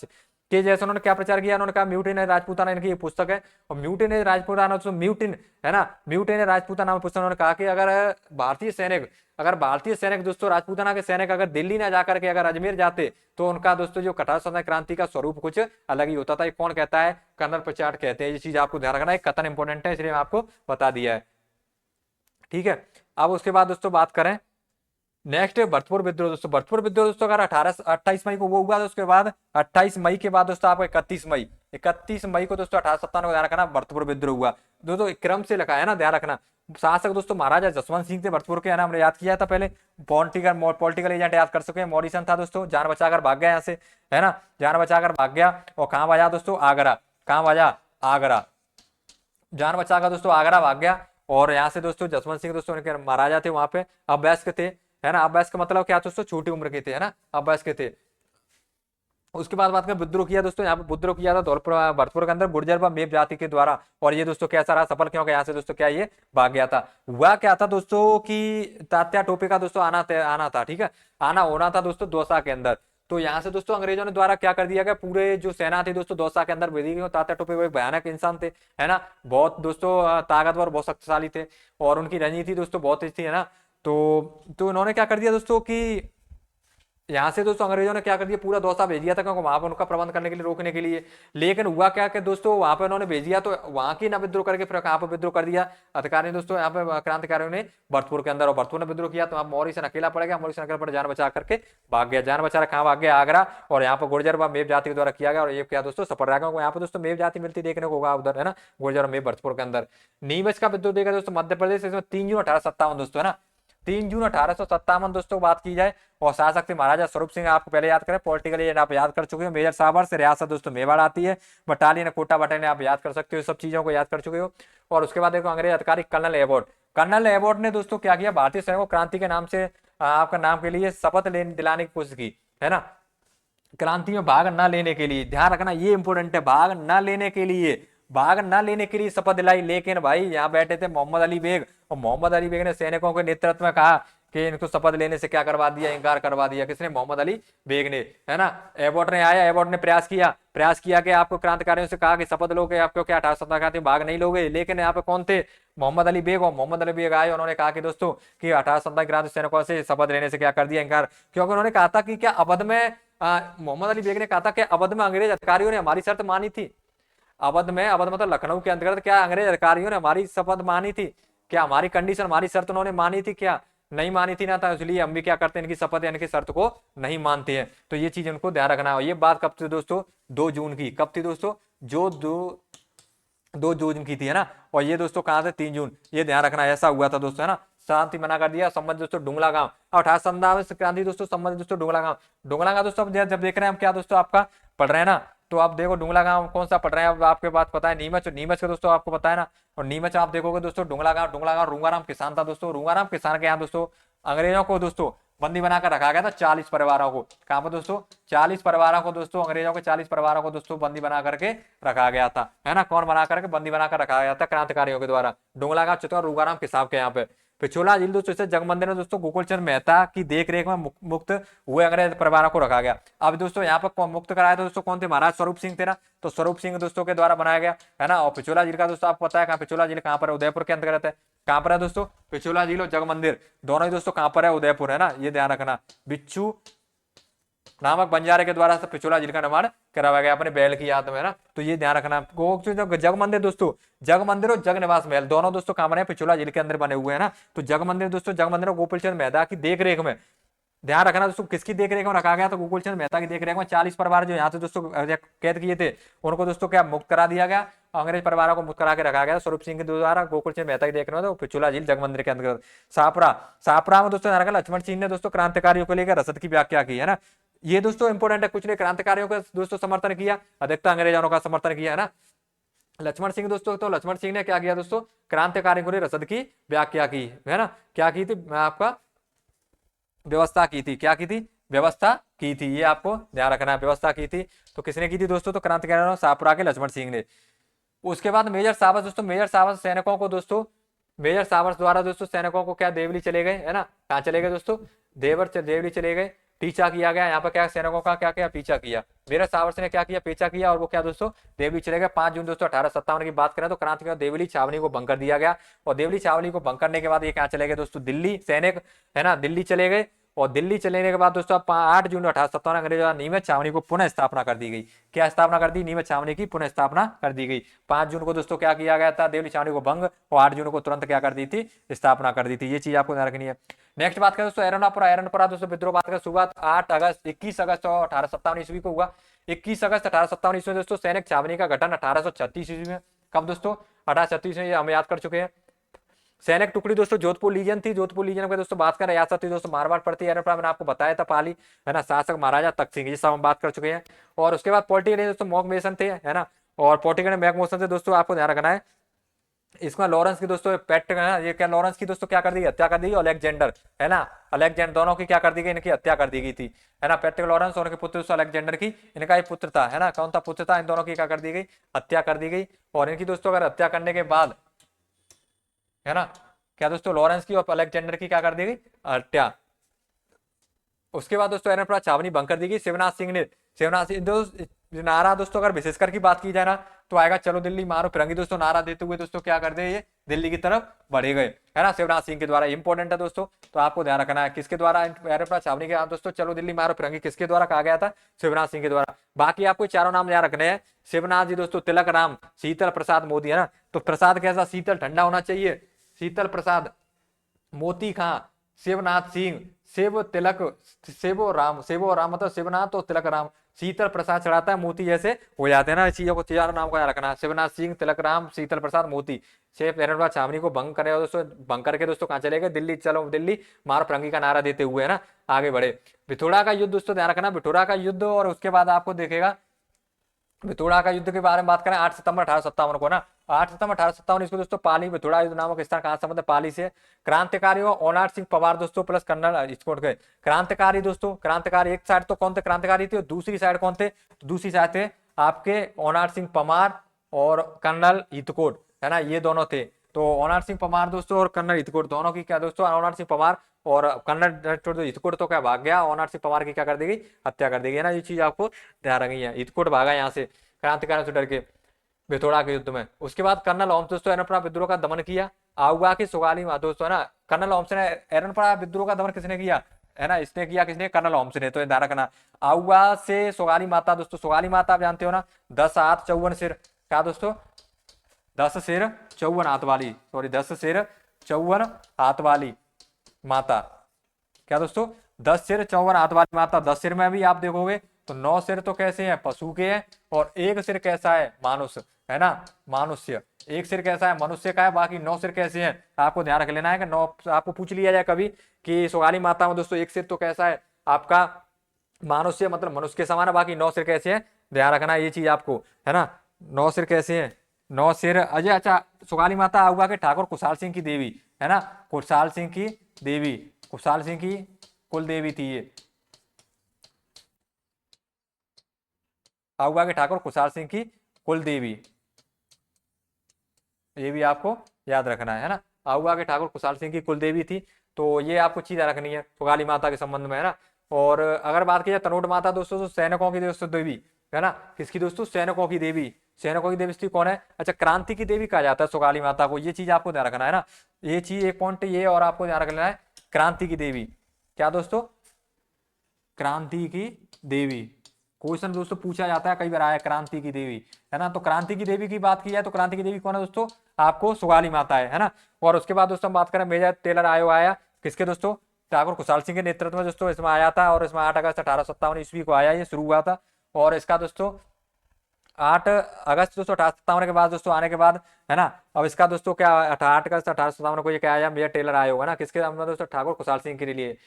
[SPEAKER 1] कि जैसे उन्होंने क्या प्रचार किया, उन्होंने कहा म्यूटिन राजपूताना, इनकी ये पुस्तक है, और म्यूटिन राजपूताना तो म्यूटिन है ना, म्यूटिन राजपूताना नाम पुस्तक, उन्होंने कहा कि अगर भारतीय सैनिक दोस्तों राजपूताना के सैनिक अगर दिल्ली ना जाकर के अगर अजमेर जाते तो उनका दोस्तों जो 1857 क्रांति का स्वरूप कुछ अलग ही होता था। ये कौन कहता है, कर्नल प्रचार कहते हैं। ये चीज आपको ध्यान रखना है, कथन इंपोर्टेंट है इसलिए मैं आपको बता दिया है। ठीक है। अब उसके बाद दोस्तों बात करें नेक्स्ट भरतपुर विद्रोह दोस्तों। भरतपुर विद्रोह दोस्तों अगर 28 मई को वो हुआ, तो उसके बाद 28 मई के बाद दोस्तों आपको 31 मई को दोस्तों 1857 को ध्यान रखना भरतपुर विद्रोह हुआ। दोस्तों क्रम से लिखा है ना, ध्यान रखना। शासक दोस्तों महाराजा जसवंत सिंह थे भरतपुर के, है ना, हमने याद किया था पहले। पॉलिटिकल एजेंट याद कर सके, मॉरिसन था दोस्तों, जान बचाकर भाग गया यहाँ से, है ना, जान बचाकर भाग गया। और कहाँ भाजा दोस्तों? आगरा। कहाँ भाजा? आगरा। जान बचाकर दोस्तों आगरा भाग गया। और यहाँ से दोस्तों जसवंत सिंह दोस्तों उनके महाराजा थे, वहां पे अवयस्क थे, है ना। अवयस्क का मतलब क्या दोस्तों? छोटी उम्र के थे, है ना, अवयस्क थे। उसके बाद बात करें विद्रोह किया दोस्तों, यहाँ पे विद्रोह किया था धौलपुर भरतपुर के अंदर गुर्जर व मेव जाति के द्वारा। और ये दोस्तों कैसा रहा? सफल क्यों? यहाँ से दोस्तों क्या ये भाग गया था। हुआ क्या था दोस्तों कि तात्या टोपे का दोस्तों आना था, ठीक है, आना होना था दोस्तों दौसा के अंदर। तो यहाँ से दोस्तों अंग्रेजों ने द्वारा क्या कर दिया गया, पूरे जो सेना थी दोस्तों दौसा के अंदर भेजी गई। तात्या टोपे वो एक भयानक इंसान थे, है ना, बहुत दोस्तों ताकतवर, बहुत शक्तिशाली थे। और उनकी रणनीति दोस्तों बहुत तेज थी, है ना। तो इन्होंने क्या कर दिया दोस्तों कि यहाँ से दोस्तों अंग्रेजों ने क्या कर दिया, पूरा दौसा भेज दिया था, क्योंकि वहां पर उनका प्रबंध करने के लिए, रोकने के लिए। लेकिन हुआ क्या कि दोस्तों वहां पर उन्होंने भेज दिया, तो वहां की ना विद्रोह करके फिर यहाँ पर विद्रोह कर दिया अधिकारी दोस्तों, यहाँ पे क्रांतिकारियों ने भरतपुर के अंदर। और भरतपुर ने विद्रोह किया, तो वहां मौर्य अकेला पड़ गया। मौर्य अकेला पड़ जान बचा करके भाग गया। जान बचा कहाँ भाग गया? आगरा। और यहाँ पर गुर्जर व मेव जाति के द्वारा किया गया। और ये क्या दोस्तों सफल रहा, क्योंकि यहाँ पर दोस्तों मेव जाति मिलती देखने को होगा उधर, है ना, गुर्जर और मेव भरतपुर के अंदर। नीमच का विद्रोह देखा दोस्तों मध्य प्रदेश, इसमें 3 जून 1857 दोस्तों, है ना, 3 जून 1857 दोस्तों बात की जाए। और शासक थे महाराजा स्वरूप सिंह, आपको पहले याद करें, पॉलिटिकल एजेंट आप याद कर चुके हो। मेजर साबर से रियासत दोस्तों मेवाड़ आती है। बटालियन कोटा बटालियन आप याद कर सकते हो, सब चीजों को याद कर चुके हो। और उसके बाद देखो अंग्रेज अधिकारी कर्नल एबॉट। कर्नल एबॉट ने दोस्तों क्या किया, भारतीय सैनिकों क्रांति के नाम से आपका नाम के लिए शपथ दिलाने की कोशिश की, है ना, क्रांति में भाग न लेने के लिए। ध्यान रखना ये इंपोर्टेंट है, भाग न लेने के लिए, भाग न लेने के लिए शपथ दिलाई। लेकिन भाई यहाँ बैठे थे मोहम्मद अली बेग, और मोहम्मद अली बेग ने सैनिकों के नेतृत्व में कहा कि इनको शपथ लेने से क्या करवा दिया, इंकार करवा दिया। किसने? मोहम्मद अली बेग ने, है ना। एबॉट ने आया, एबॉट ने प्रयास किया कि आपको क्रांतिकारियों से कहा कि शपथ लोगे, आपको क्या 1857 क्रांति भाग नहीं लोगे। लेकिन यहाँ पे कौन थे? मोहम्मद अली बेग। और मोहम्मद अली बेग आए, उन्होंने कहा कि दोस्तों कि 1857 क्रांति सैनिकों से शपथ लेने से क्या कर दिया, इंकार। क्योंकि उन्होंने कहा था कि क्या अवध में मोहम्मद अली बेग ने कहा था कि अवध में अंग्रेज अधिकारियों ने हमारी शर्त मानी थी। अवध मतलब लखनऊ के अंतर्गत क्या अंग्रेज अधिकारियों ने हमारी शपथ मानी थी क्या? हमारी कंडीशन, हमारी शर्त उन्होंने मानी थी क्या? नहीं मानी थी ना, था, इसलिए हम भी क्या करते हैं, इनकी शपथ या इनकी शर्त को नहीं मानते हैं। तो ये चीज उनको ध्यान रखना है। ये बात कब थी दोस्तों? 2 जून की। कब थी दोस्तों? जो 2 जून की थी, है ना। और ये दोस्तों कहाँ थे? 3 जून। ये ध्यान रखना, ऐसा हुआ था दोस्तों, है ना। शांति मना कर दिया। संबंध दोस्तों डुंगला गांव। 1857 क्रांति दोस्तों, संबंध दोस्तों डुंगला गांव। डुंगला गांव दोस्तों जब देख रहे हैं हम क्या दोस्तों आपका पढ़ रहे हैं ना, तो आप देखो डुंगला गांव कौन सा पढ़ रहे हैं, अब आपके बात पता है नीमच। नीमच का दोस्तों आपको पता है ना। और नीमच आप देखोगे दोस्तों डुंगला गांव रूंगाराम किसान था दोस्तों। रूंगाराम किसान के यहाँ दोस्तों अंग्रेजों को दोस्तों बंदी बनाकर रखा गया था 40 परिवारों को। कहां पर दोस्तों? 40 परिवारों को दोस्तों, अंग्रेजों के 40 परिवारों को दोस्तों बंदी बना करके रखा गया था, है ना। कौन बना करके? बंदी बनाकर रखा गया था क्रांतिकारियों के द्वारा। डुंगला गांव चित्तौड़ रूंगाराम किसाब के यहाँ पे। पिछोला झील दोस्तों इसे जगमंदिर में दोस्तों गोकुलचंद मेहता की देखरेख में मुक्त हुए अंग्रेज परिवारों को रखा गया। अब दोस्तों यहाँ पर कौन मुक्त कराया था दोस्तों? कौन थे? महाराज स्वरूप सिंह थे ना। तो स्वरूप सिंह दोस्तों के द्वारा बनाया गया, है ना। और पिछोला झील का दोस्तों आपको पता है कहाँ पिछोला झील कहाँ पर है? उदयपुर के अंतर्गत है। कहां पर है दोस्तों? पिछोला झील और जगमंदिर दोनों ही दोस्तों कहां पर है? उदयपुर, है ना। ये ध्यान रखना। बिच्छू नामक बंजारे के द्वारा पिछोला झील का निर्माण कराया गया अपने बैल की याद में, है ना। तो ये ध्यान रखना। जग मंदिर दोस्तों, जग मंदिर और जग निवास महल दोनों दोस्तों कहां बने? पिछोला झील के अंदर बने हुए हैं ना। तो जग मंदिर दोस्तों, जग मंदिर और गोकुलचंद मेहता की देखरेख में, ध्यान रखना दोस्तों, किसकी देखरेख में रखा गया? तो गोकुलचंद मेहता की देखरेख में 40 परिवार जो यहाँ से दोस्तों कैद किए थे उनको दोस्तों क्या मुक्त करा दिया गया। अंग्रेज परिवारों को मुक्त करा के रखा गया स्वरूप सिंह के द्वारा गोकुलचंद मेहता की देखरेख में। पिछोला झील जगमंदिर के अंतर्गत। सापरा में दोस्तों लक्ष्मण सिंह ने दोस्तों क्रांतिकारियों को लेकर रसद की व्याख्या की, है ना। ये दोस्तों इंपोर्टेंट है, कुछ ने क्रांतिकारियों का दोस्तों समर्थन किया, अधिकतर अंग्रेजों का समर्थन किया, है ना। लक्ष्मण सिंह दोस्तों, तो लक्ष्मण सिंह ने क्या किया दोस्तों? क्रांतिकारियों को लिए रसद की व्याख्या की, है ना। क्या की थी? आपका व्यवस्था की थी। क्या की थी? व्यवस्था की थी। ये आपको ध्यान रखना है, व्यवस्था की थी। तो किसने की थी दोस्तों? तो क्रांतिकारियों शाहपुरा के लक्ष्मण सिंह ने। उसके बाद मेजर सावस दोस्तों, मेजर सावस सैनिकों को दोस्तों, मेजर सावस द्वारा दोस्तों सैनिकों को क्या देवली चले गए, है ना। कहाँ चले गए दोस्तों? देवली चले गए। पीछा किया गया यहाँ पर, क्या सैनिकों का क्या किया? पीछा किया। मेजर सावरकर ने क्या किया? पीछा किया। और वो क्या दोस्तों? देवली चले गए। 5 जून दोस्तों 1857 की बात करें तो क्रांति में देवली छावनी को भंग कर दिया गया। और देवली छावनी को भंग करने के बाद ये क्या चले गए दोस्तों? दिल्ली। सैनिक, है ना, दिल्ली चले गए। और दिल्ली चलने के बाद दोस्तों 8 जून 1857 अंग्रेजों द्वारा नीमच छावनी को पुनः स्थापना कर दी गई। क्या स्थापना कर दी? नीमच छावनी की पुनः स्थापना कर दी गई। 5 जून को दोस्तों क्या किया गया था? दिल्ली छावनी को भंग, और 8 जून को तुरंत क्या कर दी थी? स्थापना कर दी थी। ये चीज आपको ध्यान रखनी है। नेक्स्ट बात करें दोस्तों एरनापुरा। एरनापुरा दोस्तों विद्रोह बात करें शुरुआत 21 अगस्त 1857 ईस्वी को हुआ। 21 अगस्त 1857 ईस्वी में दोस्तों सैनिक छावनी का गठन 1836 ईस्वी में। कब दोस्तों? 1836 में, ये हम याद कर चुके हैं। सैनिक टुकड़ी दोस्तों जोधपुर लीजन थी। जोधपुर लीजन में दोस्तों बात करें रियासत थी दोस्तों मारवाड़ पड़ती है। मैंने आपको बताया था पाली, है ना, शासक महाराजा तख्त सिंह, ये सब हम बात कर चुके हैं। और उसके बाद पॉलिटिकल दोस्तों मॉक मेसन थे, है ना, और पॉलिटिकल मैक मोशन से दोस्तों आपको ध्यान रखना है। इसमें लॉरेंस की दोस्तों पेट, है ना, ये क्या लॉरेंस की दोस्तों क्या कर दी? हत्या कर दी। और अलेक्जेंडर, है ना, अलेक्जेंडर, दोनों की क्या कर दी गई? इनकी हत्या कर दी गई थी, है ना। पेट्रिक लॉरेंस और उनके पुत्र दोस्तों अलेक्जेंडर की, इनका ही पुत्र था, है ना, कौन था पुत्र था? इन दोनों की क्या कर दी गई? हत्या कर दी गई। और इनकी दोस्तों अगर हत्या करने के बाद, है ना, क्या दोस्तों लॉरेंस की और अलेक्जेंडर की क्या कर दी गई? हत्या। उसके बाद दोस्तों एरनपुरा छावनी भंग कर दी गई। शिवनाथ सिंह ने, शिवनाथ सिंह दोस्त नारा दोस्तों अगर विशेषकर की बात की जाए ना, तो आएगा चलो दिल्ली मारो फिरंगी। दोस्तों नारा देते हुए दोस्तों क्या कर दे? ये दिल्ली की तरफ बढ़े गए, है ना, शिवनाथ सिंह के द्वारा। इंपॉर्टेंट है दोस्तों, तो आपको ध्यान रखना है किसके द्वारा एरनपुरा छावनी के दोस्तों चलो दिल्ली मारो फिरंगी किसके द्वारा कहा गया था? शिवनाथ सिंह के द्वारा। बाकी आपको चारों नाम याद रखने हैं। शिवनाथ जी दोस्तों, तिलक राम, शीतल प्रसाद मोदी, है ना। तो प्रसाद कैसा? शीतल ठंडा होना चाहिए। शीतल प्रसाद, मोती खां, शिवनाथ सिंह, शिव तिलक, शिवो राम, शिवो राम मतलब शिवनाथ और तिलक राम। शीतल प्रसाद चढ़ाता है, मोती जैसे हो जाते हैं ना। इस चीजों को, चार नाम का याद रखना है। शिवनाथ सिंह, तिलक राम, शीतल प्रसाद, मोती। शेफ एरनपुरा छावनी को भंग करे दोस्तों, भंग करके दोस्तों कहाँ चले गए? दिल्ली चलो दिल्ली मारो फिरंगी का नारा देते हुए, है ना, आगे बढ़े। पिथौरा का युद्ध दोस्तों ध्यान रखना, पिथौरा का युद्ध। और उसके बाद आपको देखेगा पिथौरा का युद्ध के बारे में बात करें 8 सितंबर 1857 को ना, 8 सितंबर 1857 इसको दोस्तों पाली पिथौरा युद्ध नामक स्थान कहां से? मतलब पाली से। क्रांतिकारियों ओनाट सिंह पवार दोस्तों प्लस कर्नल स्कॉट गए। क्रांतिकारी दोस्तों, क्रांतिकारी एक साइड तो कौन थे? क्रांतिकारी थे। और दूसरी साइड कौन थे? दूसरी साइड थे आपके ओनाट सिंह पवार और कर्नल हितकोट, है ना, ये दोनों थे। तो ओनाट सिंह पवार दोस्तों और कर्नल हितकोट दोनों की क्या दोस्तों? ओनाट सिंह पवार और कर्नल हितकोट तो क्या भाग गया, ओनाट सिंह पवार की क्या कर दी गई? हत्या कर दी गई, है ना। ये चीज आपको ध्यान रखनी है। हितकोट भागा यहाँ से क्रांतिकारियों से डर के पिथौरा के युद्ध में। उसके बाद कर्नल होम्स दोस्तों एरनपुरा विद्रोह का दमन किया। आउगा की सुगाली दोस्तों, है ना, कर्नल होम्स ने एरनपुरा विद्रोह का दमन किसने किया? है ना, इसने किया किसने? कर्नल होम्स ने। तो ध्यान रखना। आउगा से सुगाली माता दोस्तों, सुगाली माता आप जानते हो ना, 10 हाथ 54 सिर, क्या दोस्तों? 10 सिर 54 हाथ वाली, सॉरी 10 सिर 54 हाथ वाली माता। क्या दोस्तों? 10 सिर 54 हाथ वाली माता। 10 सिर में भी आप देखोगे तो 9 सिर तो कैसे हैं? पशु के हैं। और एक सिर कैसा है? मानुष, है ना, मानुष्य। एक सिर कैसा है? मनुष्य का है। बाकी 9 सिर कैसे हैं? आपको ध्यान रख लेना है कि 9 आपको पूछ लिया जाए कभी कि सुगाली माता में दोस्तों एक सिर तो कैसा है आपका? मानुष्य मतलब मनुष्य के समान है। बाकी 9 सिर कैसे हैं? ध्यान रखना है ये चीज आपको, है ना। 9 सिर कैसे हैं? 9 सिर अजय। अच्छा, सुगाली माता आउगा के ठाकुर कुशाल सिंह की देवी, है ना, कुशाल सिंह की देवी, कुशाल सिंह की कुल देवी थी ये। आउगा के ठाकुर कुशाल सिंह की कुल देवी, ये भी आपको याद रखना है ना। आउगा के ठाकुर कुशाल सिंह की कुल देवी थी। तो ये आपको चीज रखनी है सुगाली माता के संबंध में, है ना। और अगर बात की जाए तनोट माता दोस्तों, तो सैनिकों की दोस्तों देवी, है ना, किसकी दोस्तों? सैनिकों की देवी। सैनिकों की देवी स्त्री कौन है? अच्छा, क्रांति की देवी कहा जाता है सुगाली माता को। ये चीज आपको ध्यान रखना है ना। ये चीज एक पॉइंट ये, और आपको ध्यान रखना है क्रांति की देवी। क्या दोस्तों? क्रांति की देवी। क्वेश्चन दोस्तों पूछा जाता है कई बार आया, क्रांति की देवी, है ना। तो क्रांति की देवी की बात की जाए तो क्रांति की देवी कौन है दोस्तों? आपको सुगाली माता है ना। और उसके बाद दोस्तों हम बात करें मेजर टेलर आयोग आया किसके दोस्तों? ठाकुर खुशहाल सिंह के नेतृत्व में दोस्तों इसमें आया था। और इसमें 8 अगस्त 1857 ईस्वी को आया, ये शुरू हुआ था। और इसका दोस्तों 8 अगस्त दोस्तों 1857 के बाद दोस्तों आने के बाद, है ना, अब इसका दोस्तों क्या 8 अगस्त 1857 को ये क्या आया? मेजर टेलर आयोग, है ना, किसके अंदर दोस्तों? ठाकुर खुशहाल सिंह के लिए।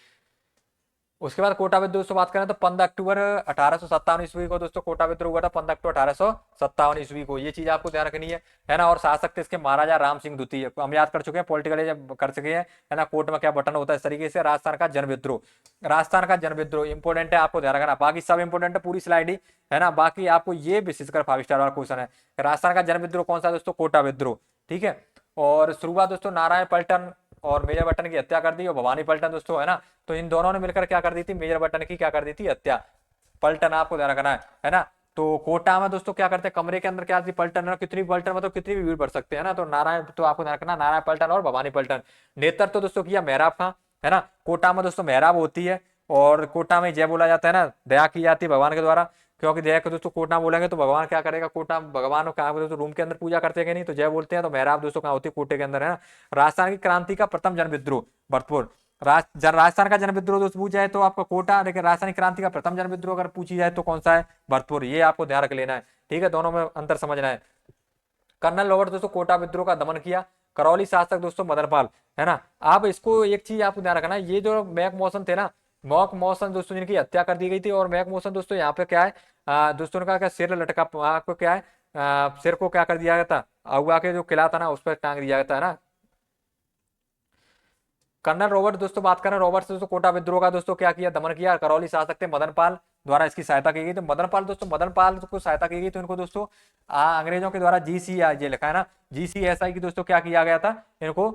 [SPEAKER 1] उसके बाद कोटा विद्रोह दोस्तों बात करें तो 15 अक्टूबर 1857 ईस्वी को दोस्तों कोटा विद्रोह हुआ था। 15 अक्टूबर 1857 ईस्वी को, ये चीज आपको ध्यान रखनी है ना। और शासक थे इसके महाराजा राम सिंह द्वितीय, हम याद कर चुके हैं, पॉलिटिकल जब कर चुके हैं, है ना। कोर्ट में क्या बटन होता है इस तरीके से। राजस्थान का जन विद्रोह, राजस्थान का जन विद्रोह इंपोर्टेंट है, आपको ध्यान रखना। बाकी सब इंपोर्टेंट है, पूरी स्लाइड ही, है ना। बाकी आपको ये विशेषकर 5 स्टार वाला क्वेश्चन है, राजस्थान का जन विद्रोह कौन सा दोस्तों? कोटा विद्रोह, ठीक है। और शुरुआत दोस्तों नारायण पलटन और मेजर बटन की हत्या कर दी, और भवानी पलटन दोस्तों, है ना। तो इन दोनों ने मिलकर क्या कर दी थी? मेजर बटन की क्या कर दी थी? हत्या। पलटन आपको ध्यान रखना है ना। तो कोटा में दोस्तों क्या करते हैं? कमरे के अंदर क्या थी? पलटन, कितनी पलटन मतलब कितनी भी भीड़ भर सकते हैं ना। तो नारायण, तो आपको ध्यान रखना नारायण पलटन और भवानी पलटन। नेतृत्व तो दोस्तों किया मेहराब खां, है ना। कोटा में दोस्तों मेहराब होती है और कोटा में जय बोला जाता है ना, दया की जाती है भगवान के द्वारा, क्योंकि जय को दोस्तों कोटा बोलेंगे तो भगवान क्या करेगा, कोटा भगवान कहाँ दोस्तों रूम के अंदर पूजा करते हैं कि नहीं, तो जय बोलते हैं। तो मेहराब दोस्तों कहाँ होती है, कोटे के अंदर, है ना। राजस्थान की क्रांति का प्रथम जन विद्रोह भरतपुर। राजस्थान का जन विद्रोह दोस्त पूछा है तो आपका कोटा, लेकिन राजस्थानी क्रांति का प्रथम जन विद्रोह अगर पूछी जाए तो कौन सा है, भरतपुर। ये आपको ध्यान रख लेना है, ठीक है, दोनों में अंतर समझना है। कर्नल रॉबर्ट दोस्तों कोटा विद्रोह का दमन किया। करौली शासक दोस्तों मदनपाल, है ना। आप इसको एक चीज आपको ध्यान रखना, ये जो मैक मौसन थे ना, मैक मौसन दोस्तों जिनकी हत्या कर दी गई थी, और मैक मौसन दोस्तों यहाँ पे क्या है, दोस्तों का क्या सिर लटका, आपको क्या है, सिर को क्या कर दिया गया था, अगवा के जो किला था ना उस पर टांग दिया गया था, है ना। कर्नल रॉबर्ट दोस्तों बात करें, रॉबर्ट से दोस्तों कोटा विद्रोह का दोस्तों क्या किया, दमन किया। करौली शासक थे मदनपाल द्वारा इसकी सहायता की गई। तो मदनपाल दोस्तों, मदनपाल को सहायता की गई तो इनको दोस्तों अंग्रेजों के द्वारा GCI ये लिखा है ना, GCSI की दोस्तों क्या किया गया था, इनको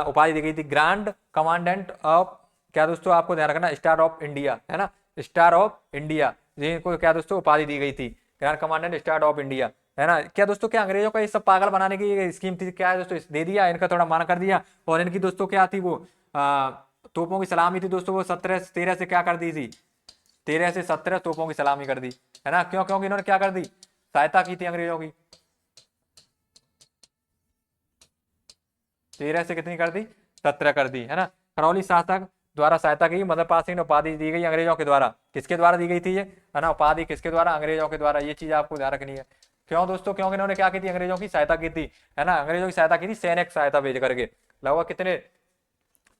[SPEAKER 1] उपाधि दी गई थी, ग्रांड कमांडेंट ऑफ, क्या दोस्तों आपको ध्यान रखना, स्टार ऑफ इंडिया, है ना, स्टार ऑफ इंडिया, इनको क्या दोस्तों उपाधि दी गई थी, grand commandant star of India, है ना। क्या दोस्तों, क्या अंग्रेजों का ये सब पागल बनाने की स्कीम थी, क्या है दोस्तों, दे दिया, इनका थोड़ा माना कर दिया। और इनकी दोस्तों क्या थी वो, तोपों की सलामी थी दोस्तों, वो 17 से क्या कर दी थी, 13 से 17 तोपों की सलामी कर दी, है ना। क्यों, क्योंकि इन्होंने क्या कर दी, सहायता की थी अंग्रेजों की। 13 से कितनी कर दी, 17 कर दी, है ना। करौली शासक द्वारा सहायता की, मदनपाल सिंह ने उपाधि दी गई अंग्रेजों के द्वारा, किसके द्वारा दी गई थी ये, है ना, उपाधि किसके द्वारा, अंग्रेजों के द्वारा। ये चीज आपको ध्यान रखनी है। क्यों दोस्तों, क्योंकि इन्होंने क्या की थी, अंग्रेजों की सहायता की थी, है ना, अंग्रेजों की सहायता की थी, सैनिक सहायता भेज करके, लगभग कितने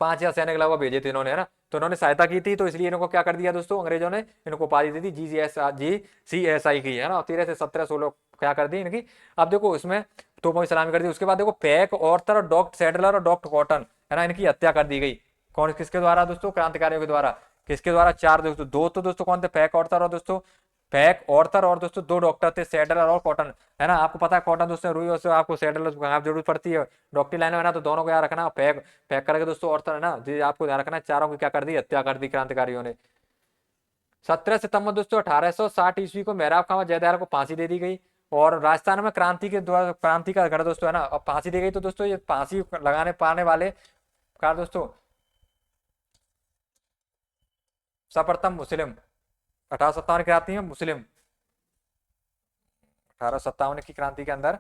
[SPEAKER 1] 5 या सैनिक लगभग भेजे थे इन्होंने, है ना। तो इन्होंने सहायता की थी, तो इसलिए इनको क्या कर दिया दोस्तों, अंग्रेजों ने इनको उपाधि दी थी GCSI की, है ना। 13 से 17 16 क्या कर दी इनकी। अब देखो इसमें तोपों की सलामी कर दी। उसके बाद देखो पैक, ऑर्थर और डॉक्टर सैडलर और डॉक्टर कॉटन, है ना, इनकी हत्या कर दी गई। कौन, किसके द्वारा दोस्तों, क्रांतिकारियों के द्वारा। किसके द्वारा, 4 दोस्तों, 2 तो दोस्तों कौन थे, पैक ऑर्थर और दोस्तों, पैक ऑर्थर और दोस्तों 2 डॉक्टर थे, सैडलर और कॉटन, है ना। आपको पता है कॉटन दोस्तों रुई, और आपको सैडलर जरूरत पड़ती है डॉक्टरी लाइन में, है ना। तो दोनों को याद रखना, पैक पैक करके दोस्तों ऑर्थर, है ना, जी आपको ध्यान रखना है, चारों की क्या कर दी, हत्या कर दी क्रांतिकारियों ने। 17 सितंबर दोस्तों 1860 ईस्वी को मेहराब खां व जयदयाल को फांसी दे दी गई। और राजस्थान में क्रांति के द्वारा, क्रांति का गढ़ दोस्तों, है ना, अब फांसी दी गई। तो दोस्तों ये फांसी लगाने पाने वाले का दोस्तों सर्वप्रथम मुस्लिम, 1857 की क्रांति में मुस्लिम, 1857 की क्रांति के अंदर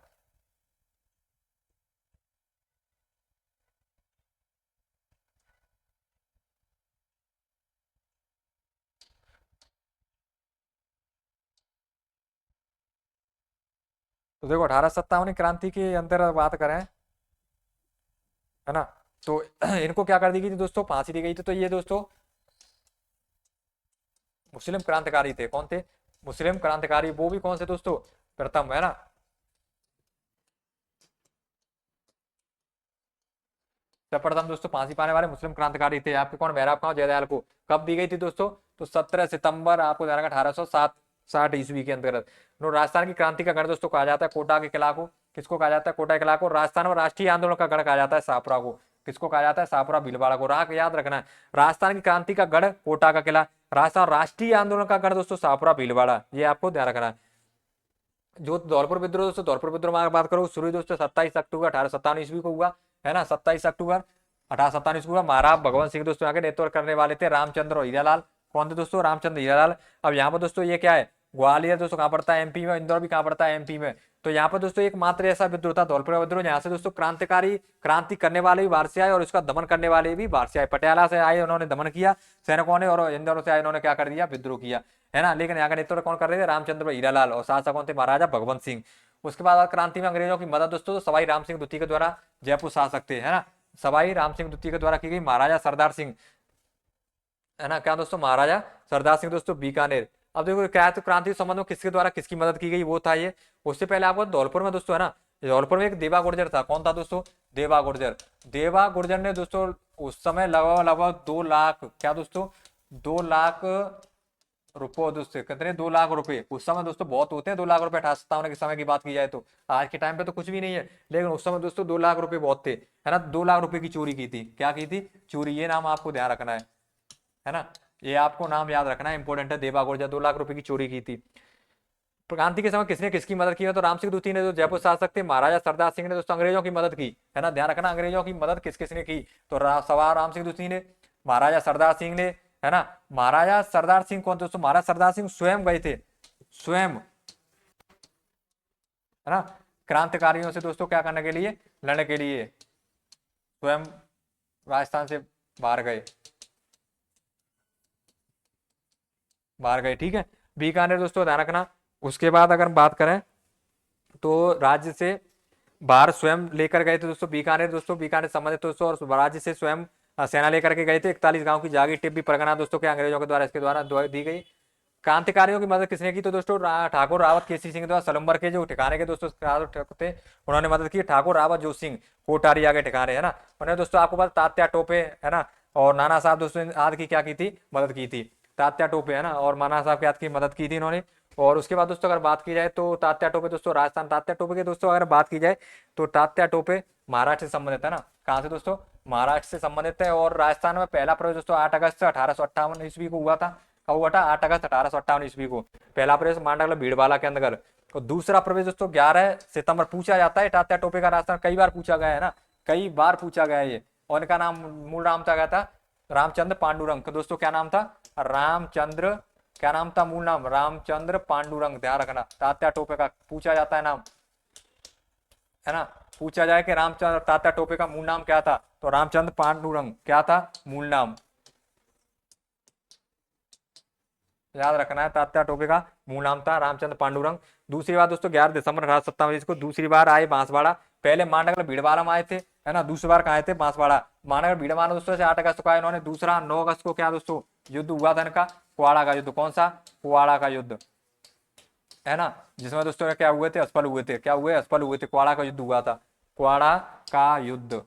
[SPEAKER 1] तो देखो 1857 क्रांति के अंदर बात करें, है ना, तो इनको क्या कर दी गई थी दोस्तों, फांसी दी गई थी। तो ये दोस्तों मुस्लिम क्रांतिकारी थे, कौन थे, मुस्लिम क्रांतिकारी, वो भी कौन से दोस्तों, प्रथम, है ना। सर्वप्रथम दोस्तों फांसी पाने वाले मुस्लिम क्रांतिकारी थे आपके कौन, मेहराब खां जयदयाल को। कब दी गई थी दोस्तों, तो 17 सितंबर आपको ध्यान रखना 1860 ईस्वी के अंतर्गत। राजस्थान की क्रांति का गढ़ दोस्तों कहा जाता है कोटा के किला को, किसको कहा जाता है, कोटा किला को। राजस्थान में राष्ट्रीय आंदोलन का गढ़ कहा जाता है शाहपुरा को, किसको कहा जाता है, शाहपुरा भीलवाड़ा को। राह याद रखना है, राजस्थान की क्रांति का गढ़ कोटा का किला, राजस्थान राष्ट्रीय आंदोलन का गढ़ दोस्तों शाहपुरा भीलवाड़ा, ये आपको ध्यान रखना है। जो धौलपुर विद्रोह दोस्तों, धौलपुर विद्रोह में बात करो, शुरू दोस्तों 27 अक्टूबर 1857 ईस्वी को हुआ, है ना, 27 अक्टूबर 1857 ईस्वी को। महाराज भगवंत सिंह दोस्तों यहाँ के नेतृत्व करने वाले थे, रामचंद्र और हीरालाल, कौन थे दोस्तों, रामचंद्र हीरालाल। अब यहाँ पर दोस्तों ये क्या है, ग्वालियर दोस्तों कहाँ पड़ता है, MP में, इंदौर भी कहाँ पड़ता है, MP में। तो यहाँ पर दोस्तों एक मात्र ऐसा विद्रोह था धौलपुर विद्रोह, यहाँ से दोस्तों क्रांतिकारी, क्रांति करने वाले भी बाहर से आए और उसका दमन करने वाले भी बाहर से आए। पटियाला से आए, उन्होंने दमन किया सैनिकों ने, और इंदौर से आए, उन्होंने क्या कर दिया, विद्रोह किया, है ना। लेकिन यहाँ का नेतृत्व कौन कर रहे थे, रामचंद्र हीरालाल, और शासक कौन थे, महाराजा भगवंत सिंह। उसके बाद क्रांति में अंग्रेजों की मदद दोस्तों, तो सवाई राम सिंह द्वितीय के द्वारा जयपुर शासक थे, है ना, सवाई राम सिंह द्वितीय के द्वारा की गई। महाराजा सरदार सिंह, है ना, क्या दोस्तों, महाराजा सरदार सिंह दोस्तों बीकानेर। अब देखो क्या है, तो क्रांति संबंध में किसके द्वारा किसकी मदद की गई वो था ये। उससे पहले आपको धौलपुर में दोस्तों, है ना, धौलपुर में एक देवा गुर्जर था, कौन था दोस्तों, देवा गुर्जर। देवा गुर्जर ने दोस्तों उस समय लगभग लगभग 2 लाख, क्या दोस्तों, 2 लाख रुपये दोस्तों, कितने, 2 लाख रुपए उस समय दोस्तों बहुत होते हैं। 2 लाख रुपए 1857 के समय की बात की जाए तो, आज के टाइम पे तो कुछ भी नहीं है, लेकिन उस समय दोस्तों 2 लाख रुपए बहुत थे, है ना। 2 लाख रुपए की चोरी की थी, क्या की थी, चोरी। ये नाम आपको ध्यान रखना है ना, ये आपको नाम याद रखना है, इंपॉर्टेंट है। देवा गुर्जर 2 लाख रुपए की चोरी की थी। क्रांति के समय किसने किसकी मदद की है, तो राम सिंह द्वितीय ने जो जयपुर शासक थे, महाराजा सरदार सिंह ने दोस्तों अंग्रेजों की मदद की, है ना, ध्यान रखना, अंग्रेजों की मदद किस किसने की, तो सवार राम सिंह द्वितीय ने, महाराजा सरदार सिंह ने, है ना। महाराजा सरदार सिंह कौन थे दोस्तों? महाराजा सरदार सिंह स्वयं गए थे, स्वयं, है ना, क्रांतिकारियों से दोस्तों क्या करने के लिए, लड़ने के लिए स्वयं राजस्थान से बाहर गए, बाहर गए, ठीक है। बीकानेर दोस्तों ध्यान रखना। उसके बाद अगर हम बात करें तो राज्य से बाहर स्वयं लेकर गए थे दोस्तों बीकानेर, दोस्तों बीकानेर संबंधित दोस्तों, और राज्य से स्वयं सेना लेकर के गए थे। 41 गांव की जागी टिब्बी परगना दोस्तों के अंग्रेजों के द्वारा इसके द्वारा दी गई। क्रांतिकारियों की मदद किसने की? तो दोस्तों ठाकुर रावत केसी सिंह द्वारा सलम्बर के जो ठिकाने के दोस्तों थे उन्होंने मदद की। ठाकुर रावत जो सिंह कोटारिया के ठिकाने, है ना, उन्होंने दोस्तों आपको पता तात्या टोपे, है ना, और नाना साहब दोस्तों आदि की क्या की थी, मदद की थी। तात्या टोपे, है ना, और नाना साहब के हाथ की मदद की थी इन्होंने। और उसके बाद दोस्तों अगर बात की जाए तो तात्या टोपे दोस्तों राजस्थान, तात्या टोपे के दोस्तों अगर बात की जाए तो तात्या टोपे महाराष्ट्र से संबंधित है ना। कहाँ से दोस्तों? महाराष्ट्र से संबंधित है। और राजस्थान में पहला प्रवेश दोस्तों 8 अगस्त 1858 ईस्वी को हुआ था। कब हुआ था? 8 अगस्त 1858 ईस्वी को पहला प्रवेश मांडला भीड़वाला के अंदर। और दूसरा प्रवेश दोस्तों 11 सितंबर। पूछा जाता है तात्या टोपे का राजस्थान, कई बार पूछा गया है ना, कई बार पूछा गया है ये। और इनका नाम, मूल नाम क्या था? रामचंद्र पांडुरंग। तो दोस्तों क्या नाम था? रामचंद्र, क्या नाम था? मूल नाम रामचंद्र पांडुरंग। ध्यान रखना, तात्या टोपे का पूछा जाता है नाम, है ना, पूछा जाए कि रामचंद्र तात्या टोपे का मूल नाम क्या था, तो रामचंद्र पांडुरंग क्या था मूल नाम, याद रखना है। तात्या टोपे का मूल नाम था रामचंद्र पांडुरंग। दूसरी बार दोस्तों 11 दिसंबर 1857 को दूसरी बार आए बांसवाड़ा। पहले मांडगल भीड़वाला में आए थे, है ना, दूसरी बार कहा थे बांसवाड़ा। मांडगल भीड़वाला दोस्तों से 8 अगस्त को आए इन्होंने। दूसरा 9 अगस्त को क्या दोस्तों युद्ध हुआ था इनका? कुआड़ा का युद्ध। कौन सा? कुआड़ा का युद्ध, है ना, जिसमें दोस्तों क्या हुए थे? असफल हुए थे। क्या हुए? असफल हुए थे। कुआड़ा का युद्ध हुआ था, कुआड़ा का युद्ध।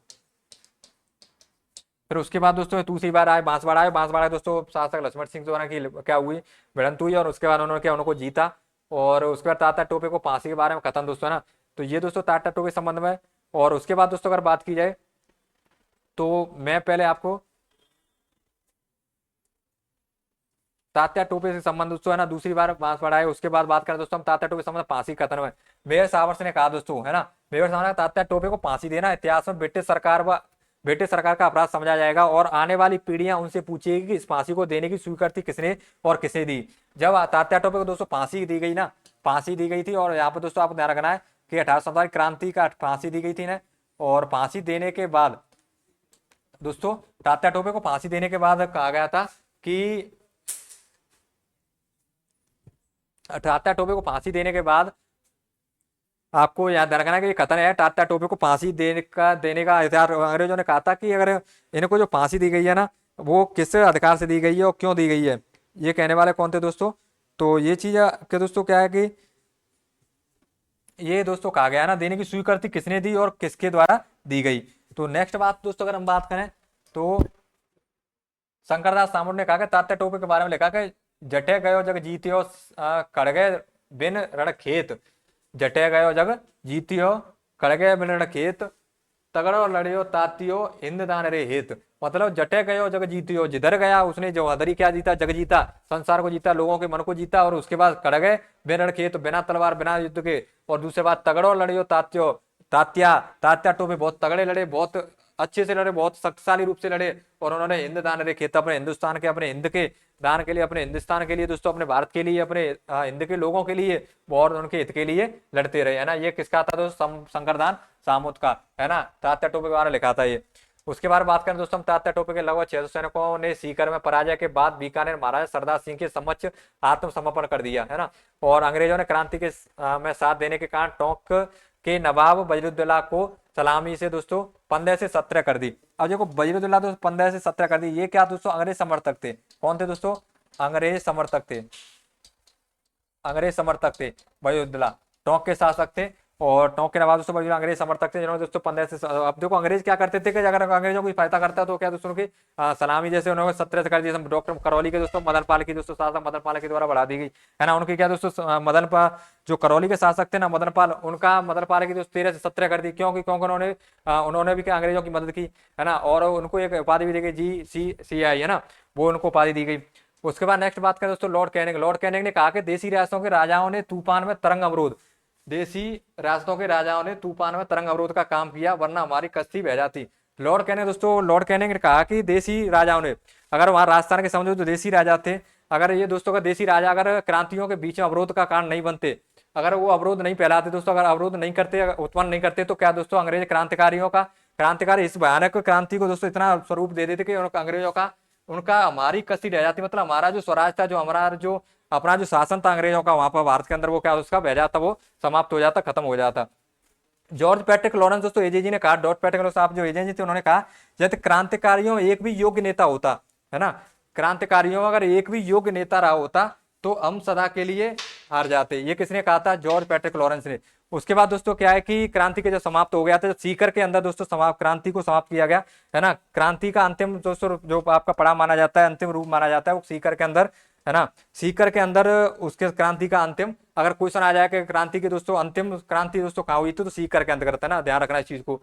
[SPEAKER 1] फिर उसके बाद दोस्तों दूसरी बार आए बांसवाड़ा। आए बांसवाड़ा दोस्तों शासक लक्ष्मण सिंह द्वारा की क्या हुई? भिड़ंत हुई, और उसके बाद उन्होंने क्या, उनको जीता। और उसके बाद तात्या टोपे को फांसी के बारे में खत्म दोस्तों, है ना। तो ये दोस्तों तात्या टोपे के संबंध में। और उसके बाद दोस्तों अगर बात की जाए तो मैं पहले आपको तात्या टोपे से संबंध दोस्तों, है ना, दूसरी बार बांसवाड़ा है। उसके बाद बात करें दोस्तों हम तात्या टोपे संबंध फांसी खत्म है। मेयर सावर्स ने कहा दोस्तों, है ना, मेयर सावर्स ने तात्या टोपे को फांसी देना इतिहास में ब्रिटिश सरकार का अपराध समझा जाएगा, और आने वाली पीढ़ियां उनसे पूछेगी कि इस फांसी को देने की स्वीकृति किसने और किसने दी। जब तात्या टोपे को दोस्तों फांसी दी गई ना, फांसी दी गई थी। और यहाँ पर दोस्तों आपको ध्यान रखना है कि 1847 क्रांति का फांसी दी गई थी ना। और फांसी देने के बाद दोस्तों तात्या टोपे को फांसी देने के बाद कहा गया था कि तात्या टोपे को फांसी देने के बाद आपको याद रखना कि ये कथन है तात्या टोपे को फांसी देने का अधिकार अंग्रेजों ने कहा था कि अगर इनको जो फांसी दी गई है ना वो किस अधिकार से दी गई है और क्यों दी गई है। ये कहने वाले कौन थे दोस्तों? तो ये चीज के दोस्तों क्या है कि ये दोस्तों कहा गया ना देने की स्वीकृति किसने दी और किसके द्वारा दी गई। तो नेक्स्ट बात दोस्तों अगर हम बात करें तो शंकरदास सामुर ने कहा कि तात्या टोपे के बारे में लिखा कि जटे गयो जग जीतियो कड़गे बिन रण खेत। जटे गयो जग जीतियो कड़गे बिन रण खेत, तगड़ो लड़ियो तातियो हिंद दान रे हित। मतलब जटे गयो जग जीतियो, जिधर गया उसने जो हदरी क्या जीता? जग जीता, संसार को जीता, लोगों के मन को जीता। और उसके बाद कड़गे बिन रण खेत, बिना तलवार बिना युद्ध के। और दूसरे बात तगड़ो लड़ियो तात्यो, तात्या टोपे बहुत तगड़े लड़े, बहुत अच्छे से लड़े, बहुत शक्तिशाली रूप से लड़े। और उन्होंने हिंद दान रे खेत, अपने हिंदुस्तान के, अपने हिंद के दान के लिए, अपने हिंदुस्तान के लिए दोस्तों, अपने भारत के लिए, अपने हिंद के लोगों के लिए और उनके हित के लिए लड़ते रहे, है ना। ये किसका था दोस्तों? शंकरदास सामुत का, है ना। तात्या टोपे के बारे में लिखा था ये। उसके बाद बात करें दोस्तों हम तात्या टोपे के लगभग 600 सैनिकों ने सीकर में पराजय के बाद बीकानेर महाराजा सरदार सिंह के समक्ष आत्मसमर्पण कर दिया, है ना। और अंग्रेजों ने क्रांति के में साथ देने के कारण टोंक के नवाब वजीरुद्दौला को सलामी से दोस्तों 15 से 17 कर दी। अब देखो वजीरुद्दौला दोस्तों 15 से 17 कर दी। ये क्या दोस्तों? अंग्रेज समर्थक थे। कौन थे दोस्तों? अंग्रेज समर्थक थे, अंग्रेज समर्थक थे वजीरुद्दौला, टोंक के शासक थे। और टोंक के नवाब दोस्तों वजीरुद्दौला अंग्रेज समर्थक थे जिन्होंने दोस्तों 15 से, अब देखो अंग्रेज क्या करते थे कि अगर अंग्रेजों को फायदा करता तो क्या दोस्तों की सलामी जैसे उन्होंने 17 से कर दी। डॉक्टर करौली के दोस्तों मदन पाल की दोस्तों शासक मदन पाल के द्वारा बढ़ा दी गई, है ना। उनकी क्या दोस्तों मदन पाल जो करौली के शासक थे ना मदन पाल, उनका मदन पाल की दोस्तों 13 से 17 कर दी। क्योंकि उन्होंने भी क्या अंग्रेजों की मदद की, है ना। और उनको एक उपाधि भी दी गई GCCI, है ना, वो उनको उपाधि दी गई। उसके बाद नेक्स्ट बात करें दोस्तों लॉर्ड कैनिंग। लॉर्ड कैनिंग ने कहा कि देसी रियासतों के राजाओं ने तूफान में तरंग अवरोध, देसी रियासतों के राजाओं ने तूफान में तरंग अवरोध का काम किया, वरना हमारी कश्ती बह जाती। लॉर्ड कैनिंग दोस्तों, लॉर्ड कैनिंग ने कहा कि देसी राजाओं ने, अगर वहां राजस्थान के समझो तो देसी राजा थे, अगर ये दोस्तों का देसी राजा अगर क्रांतियों के बीच में अवरोध का कारण नहीं बनते, अगर वो अवरोध नहीं फैलाते दोस्तों, अगर अवरोध नहीं करते, उत्पन्न नहीं करते, तो क्या दोस्तों अंग्रेज क्रांतिकारियों का, क्रांतिकारी इस भयानक क्रांति को दोस्तों इतना स्वरूप दे देते कि अंग्रेजों का, उनका हमारी कसी रह जाती, मतलब हमारा जो स्वराज था, जो हमारा जो अपना जो शासन था अंग्रेजों का वहां पर भारत के अंदर, वो क्या उसका बह जाता, वो समाप्त हो जाता, खत्म हो जाता। जॉर्ज पैट्रिक लॉरेंस दोस्तों एजेजी ने कहा, जॉर्ज पैट्रिक लॉरेंस साहब जो एजेजी थे, उन्होंने कहा यदि क्रांतिकारियों में एक भी योग्य नेता होता, है ना, क्रांतिकारियों में अगर एक भी योग्य नेता रहा होता तो हम सदा के लिए हार जाते। ये किसने कहा था? जॉर्ज पैट्रिक लॉरेंस ने। उसके बाद दोस्तों क्या है कि क्रांति के जब समाप्त हो गया था, जब सीकर के अंदर दोस्तों समाप्त, क्रांति को समाप्त किया गया, है ना, क्रांति का अंतिम दोस्तों जो आपका पड़ाव माना जाता है, अंतिम रूप माना जाता है, वो सीकर के अंदर, है ना, सीकर के अंदर उसके क्रांति का अंतिम, अगर क्वेश्चन आ जाए कि क्रांति की दोस्तों अंतिम क्रांति दोस्तों कहाँ हुई थी, तो सीकर के अंतर्गत, है ना, ध्यान रखना इस चीज को।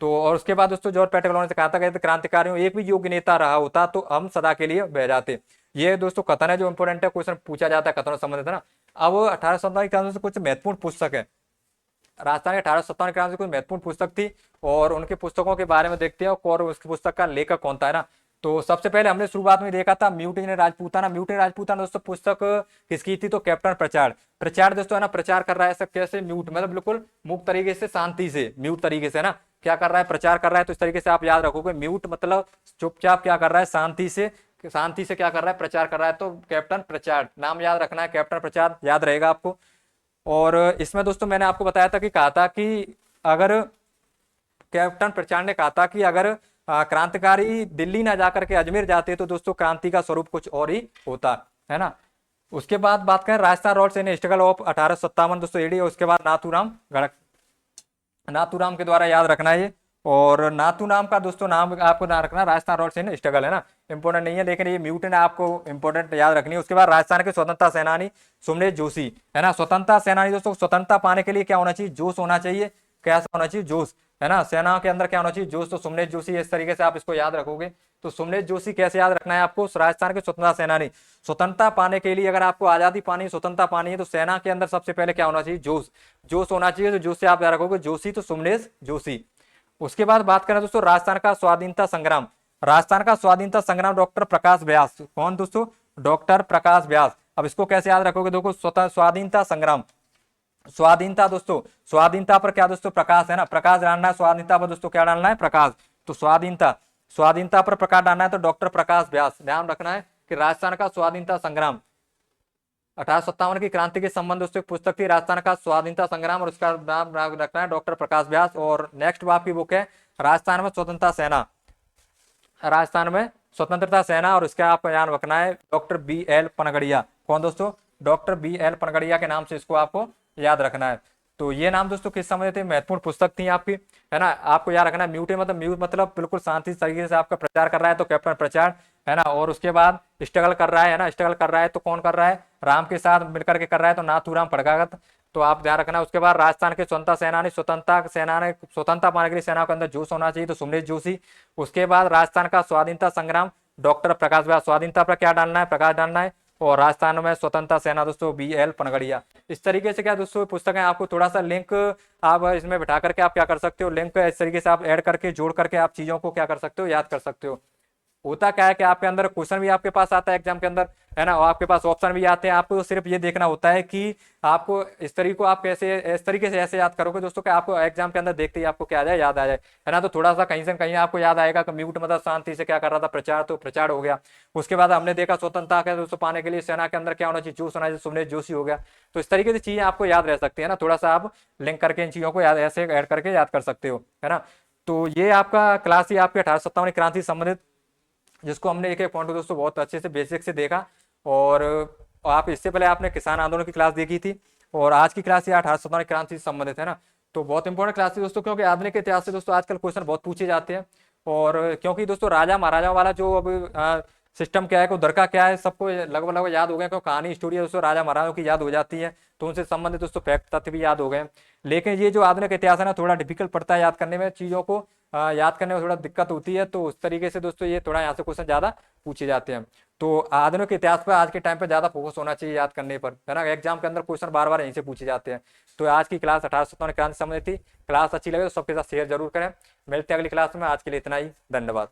[SPEAKER 1] तो और उसके बाद दोस्तों जॉर्ज पैट्रिक लॉरेंस ने कहा था कि क्रांतिकारियों एक भी योग्य नेता रहा होता तो हम सदा के लिए बह जाते। ये दोस्तों कथन है जो इंपोर्टेंट है, क्वेश्चन पूछा जाता है कथनों से संबंधित, है ना। अब 1857 की क्रांति से कुछ महत्वपूर्ण पुस्तक है, राजस्थान के 1857 की क्रांति से कुछ महत्वपूर्ण पुस्तक थी, और उनके पुस्तकों के बारे में देखते हैं और उसकी पुस्तक का लेखक कौन था, है ना। तो सबसे पहले हमने शुरुआत में देखा था म्यूटिनी राजपूताना। म्यूटिनी राजपूताना दोस्तों पुस्तक किसकी थी? तो कैप्टन प्रचार। प्रचार दोस्तों है ना, प्रचार कर रहा है सब कैसे? म्यूट, मतलब बिल्कुल मुक्त तरीके से, शांति से, म्यूट तरीके से, है ना, क्या कर रहा है? प्रचार कर रहा है। तो इस तरीके से आप याद रखोगे, म्यूट मतलब चुपचाप क्या कर रहा है? शांति से, शांति से क्या कर रहा है? प्रचार कर रहा है। तो कैप्टन प्रचार नाम याद रखना है, कैप्टन प्रचार याद रहेगा आपको। और इसमें दोस्तों मैंने आपको बताया था कि कहा था कि अगर कैप्टन प्रचार ने कहा था कि अगर क्रांतिकारी दिल्ली ना जाकर के अजमेर जाते तो दोस्तों क्रांति का स्वरूप कुछ और ही होता, है ना। उसके बाद बात करें Rajasthan rods in struggle of 1857 दोस्तों एडी, उसके बाद नाथूराम गढ़, नाथूराम के द्वारा याद रखना है ये। और नाथूराम का दोस्तों नाम आपको ना रखना, राजस्थान रॉड्स इन स्ट्रगल, है ना, इंपोर्टेंट नहीं है, लेकिन ये म्यूटेंट आपको इंपोर्टेंट याद रखनी है। उसके बाद राजस्थान के स्वतंत्रता सेनानी सुमनेश जोशी, है ना, स्वतंत्रता सेनानी दोस्तों, स्वतंत्रता पाने के लिए क्या होना चाहिए? जोश होना चाहिए। कैसा होना चाहिए? जोश, है ना, सेना के अंदर क्या होना चाहिए? जोश। तो सुमनेश जोशी, इस तरीके से आप इसको याद रखोगे। तो सुमनेश जोशी कैसे याद रखना है आपको? राजस्थान के स्वतंत्रता सेनानी, स्वतंत्रता पाने के लिए, अगर आपको आजादी पानी, स्वतंत्रता पानी है, तो सेना के अंदर सबसे पहले क्या होना चाहिए? जोश, जोश होना चाहिए। तो जोश से आप याद रखोगे जोशी, तो सुमनेश जोशी। उसके बाद बात करें दोस्तों राजस्थान का स्वाधीनता संग्राम, राजस्थान का स्वाधीनता संग्राम डॉक्टर प्रकाश व्यास। कौन दोस्तों? डॉक्टर प्रकाश व्यास। अब इसको कैसे याद रखोगे? देखो स्वतः स्वाधीनता संग्राम, स्वाधीनता दोस्तों, स्वाधीनता पर क्या दोस्तों? प्रकाश, है ना, प्रकाश डालना है। स्वाधीनता पर दोस्तों क्या डालना है? प्रकाश। तो स्वाधीनता, स्वाधीनता पर प्रकाश डालना है, तो डॉक्टर प्रकाश व्यास। ध्यान रखना है कि राजस्थान का स्वाधीनता संग्राम, 1857 की क्रांति के संबंध दोस्तों एक पुस्तक थी, राजस्थान का स्वाधीनता संग्राम, और उसका नाम रखना है डॉक्टर प्रकाश व्यास। और नेक्स्ट आपकी बुक है राजस्थान में स्वतंत्रता सेना, राजस्थान में स्वतंत्रता सेना, और इसका आपको ध्यान रखना है डॉक्टर BL पनगड़िया। कौन दोस्तों? डॉक्टर BL पनगड़िया के नाम से इसको आपको याद रखना है। तो ये नाम दोस्तों किस समय थे? महत्वपूर्ण पुस्तक थी आपकी, है ना। आपको याद रखना है म्यूट मतलब, म्यूट मतलब बिल्कुल शांति तरीके से आपका प्रचार कर रहा है, तो कैप्टन प्रचार, है ना। और उसके बाद स्ट्रगल कर रहा है ना, स्ट्रगल कर रहा है, तो कौन कर रहा है? राम के साथ मिलकर के कर रहा है, तो नाथूराम पड़गागत। तो आप ध्यान रखना। उसके बाद राजस्थान के स्वतंत्रता सेनानी, स्वतंत्रता सेना, स्वतंत्रता पाने के लिए सेना के अंदर जोश होना चाहिए, तो सुमनेश जोशी। उसके बाद राजस्थान का स्वाधीनता संग्राम डॉक्टर प्रकाश व्यास, स्वाधीनता पर क्या डालना है? प्रकाश डालना है। और राजस्थान में स्वतंत्रता सेना दोस्तों BL पनगड़िया। इस तरीके से क्या दोस्तों पुस्तकें, आपको थोड़ा सा लिंक आप इसमें बिठा करके आप क्या कर सकते हो? लिंक इस तरीके से आप ऐड करके, जोड़ करके आप चीजों को क्या कर सकते हो? याद कर सकते हो। होता क्या है कि आपके अंदर क्वेश्चन भी आपके पास आता है एग्जाम के अंदर, है ना, और आपके पास ऑप्शन भी आते हैं। आपको तो सिर्फ ये देखना होता है कि आपको इस तरीके को आप कैसे, इस तरीके से ऐसे याद करोगे दोस्तों कि आपको एग्जाम के अंदर देखते ही आपको क्या आ जाए? याद आ जाए, है ना। तो थोड़ा सा कहीं से कहीं आपको याद आएगा कि म्यूट मतलब शांति से क्या कर रहा था? प्रचार, तो प्रचार हो गया। उसके बाद हमने देखा स्वतंत्रता के दोस्तों पाने के लिए सेना के अंदर क्या होना चाहिए? जोश होना चाहिए, सुमनेश जोशी हो गया। तो इस तरीके से चीजें आपको याद रह सकती है ना, थोड़ा सा आप लिंक करके इन चीजों को याद ऐसे ऐड करके याद कर सकते हो, है ना। तो ये आपका क्लास ही आपके 1857 क्रांति से संबंधित, जिसको हमने एक एक पॉइंट को दोस्तों बहुत अच्छे से बेसिक से देखा। और आप इससे पहले आपने किसान आंदोलन की क्लास देखी थी, और आज की क्लास ये 1857 क्रांति से संबंधित, है ना। तो बहुत इंपॉर्टेंट क्लास थी दोस्तों, क्योंकि आधुनिक इतिहास से दोस्तों आजकल क्वेश्चन बहुत पूछे जाते हैं। और क्योंकि दोस्तों राजा महाराजा वाला जो अब सिस्टम क्या है, उधर का क्या है, सबको लगभग लगभग याद हो गया, क्योंकि कहानी स्टोरी है दोस्तों राजा महाराजाओं की याद हो जाती है, तो उनसे संबंधित दोस्तों फैक्ट तथ्य भी याद हो गए। लेकिन ये जो आधुनिक इतिहास है ना, थोड़ा डिफिकल्ट पड़ता है याद करने में चीजों को, याद करने में थोड़ा दिक्कत होती है, तो उस तरीके से दोस्तों ये थोड़ा यहाँ से क्वेश्चन ज्यादा पूछे जाते हैं। तो आधुनिक इतिहास पर आज के टाइम पे ज्यादा फोकस होना चाहिए याद करने पर, है ना। एग्जाम के अंदर क्वेश्चन बार बार यहीं से पूछे जाते हैं। तो आज की क्लास 1857 क्रांति संबंधित थी। क्लास अच्छी लगे तो सबके साथ शेयर जरूर करें। मिलते हैं अगली क्लास में, आज के लिए इतना ही, धन्यवाद।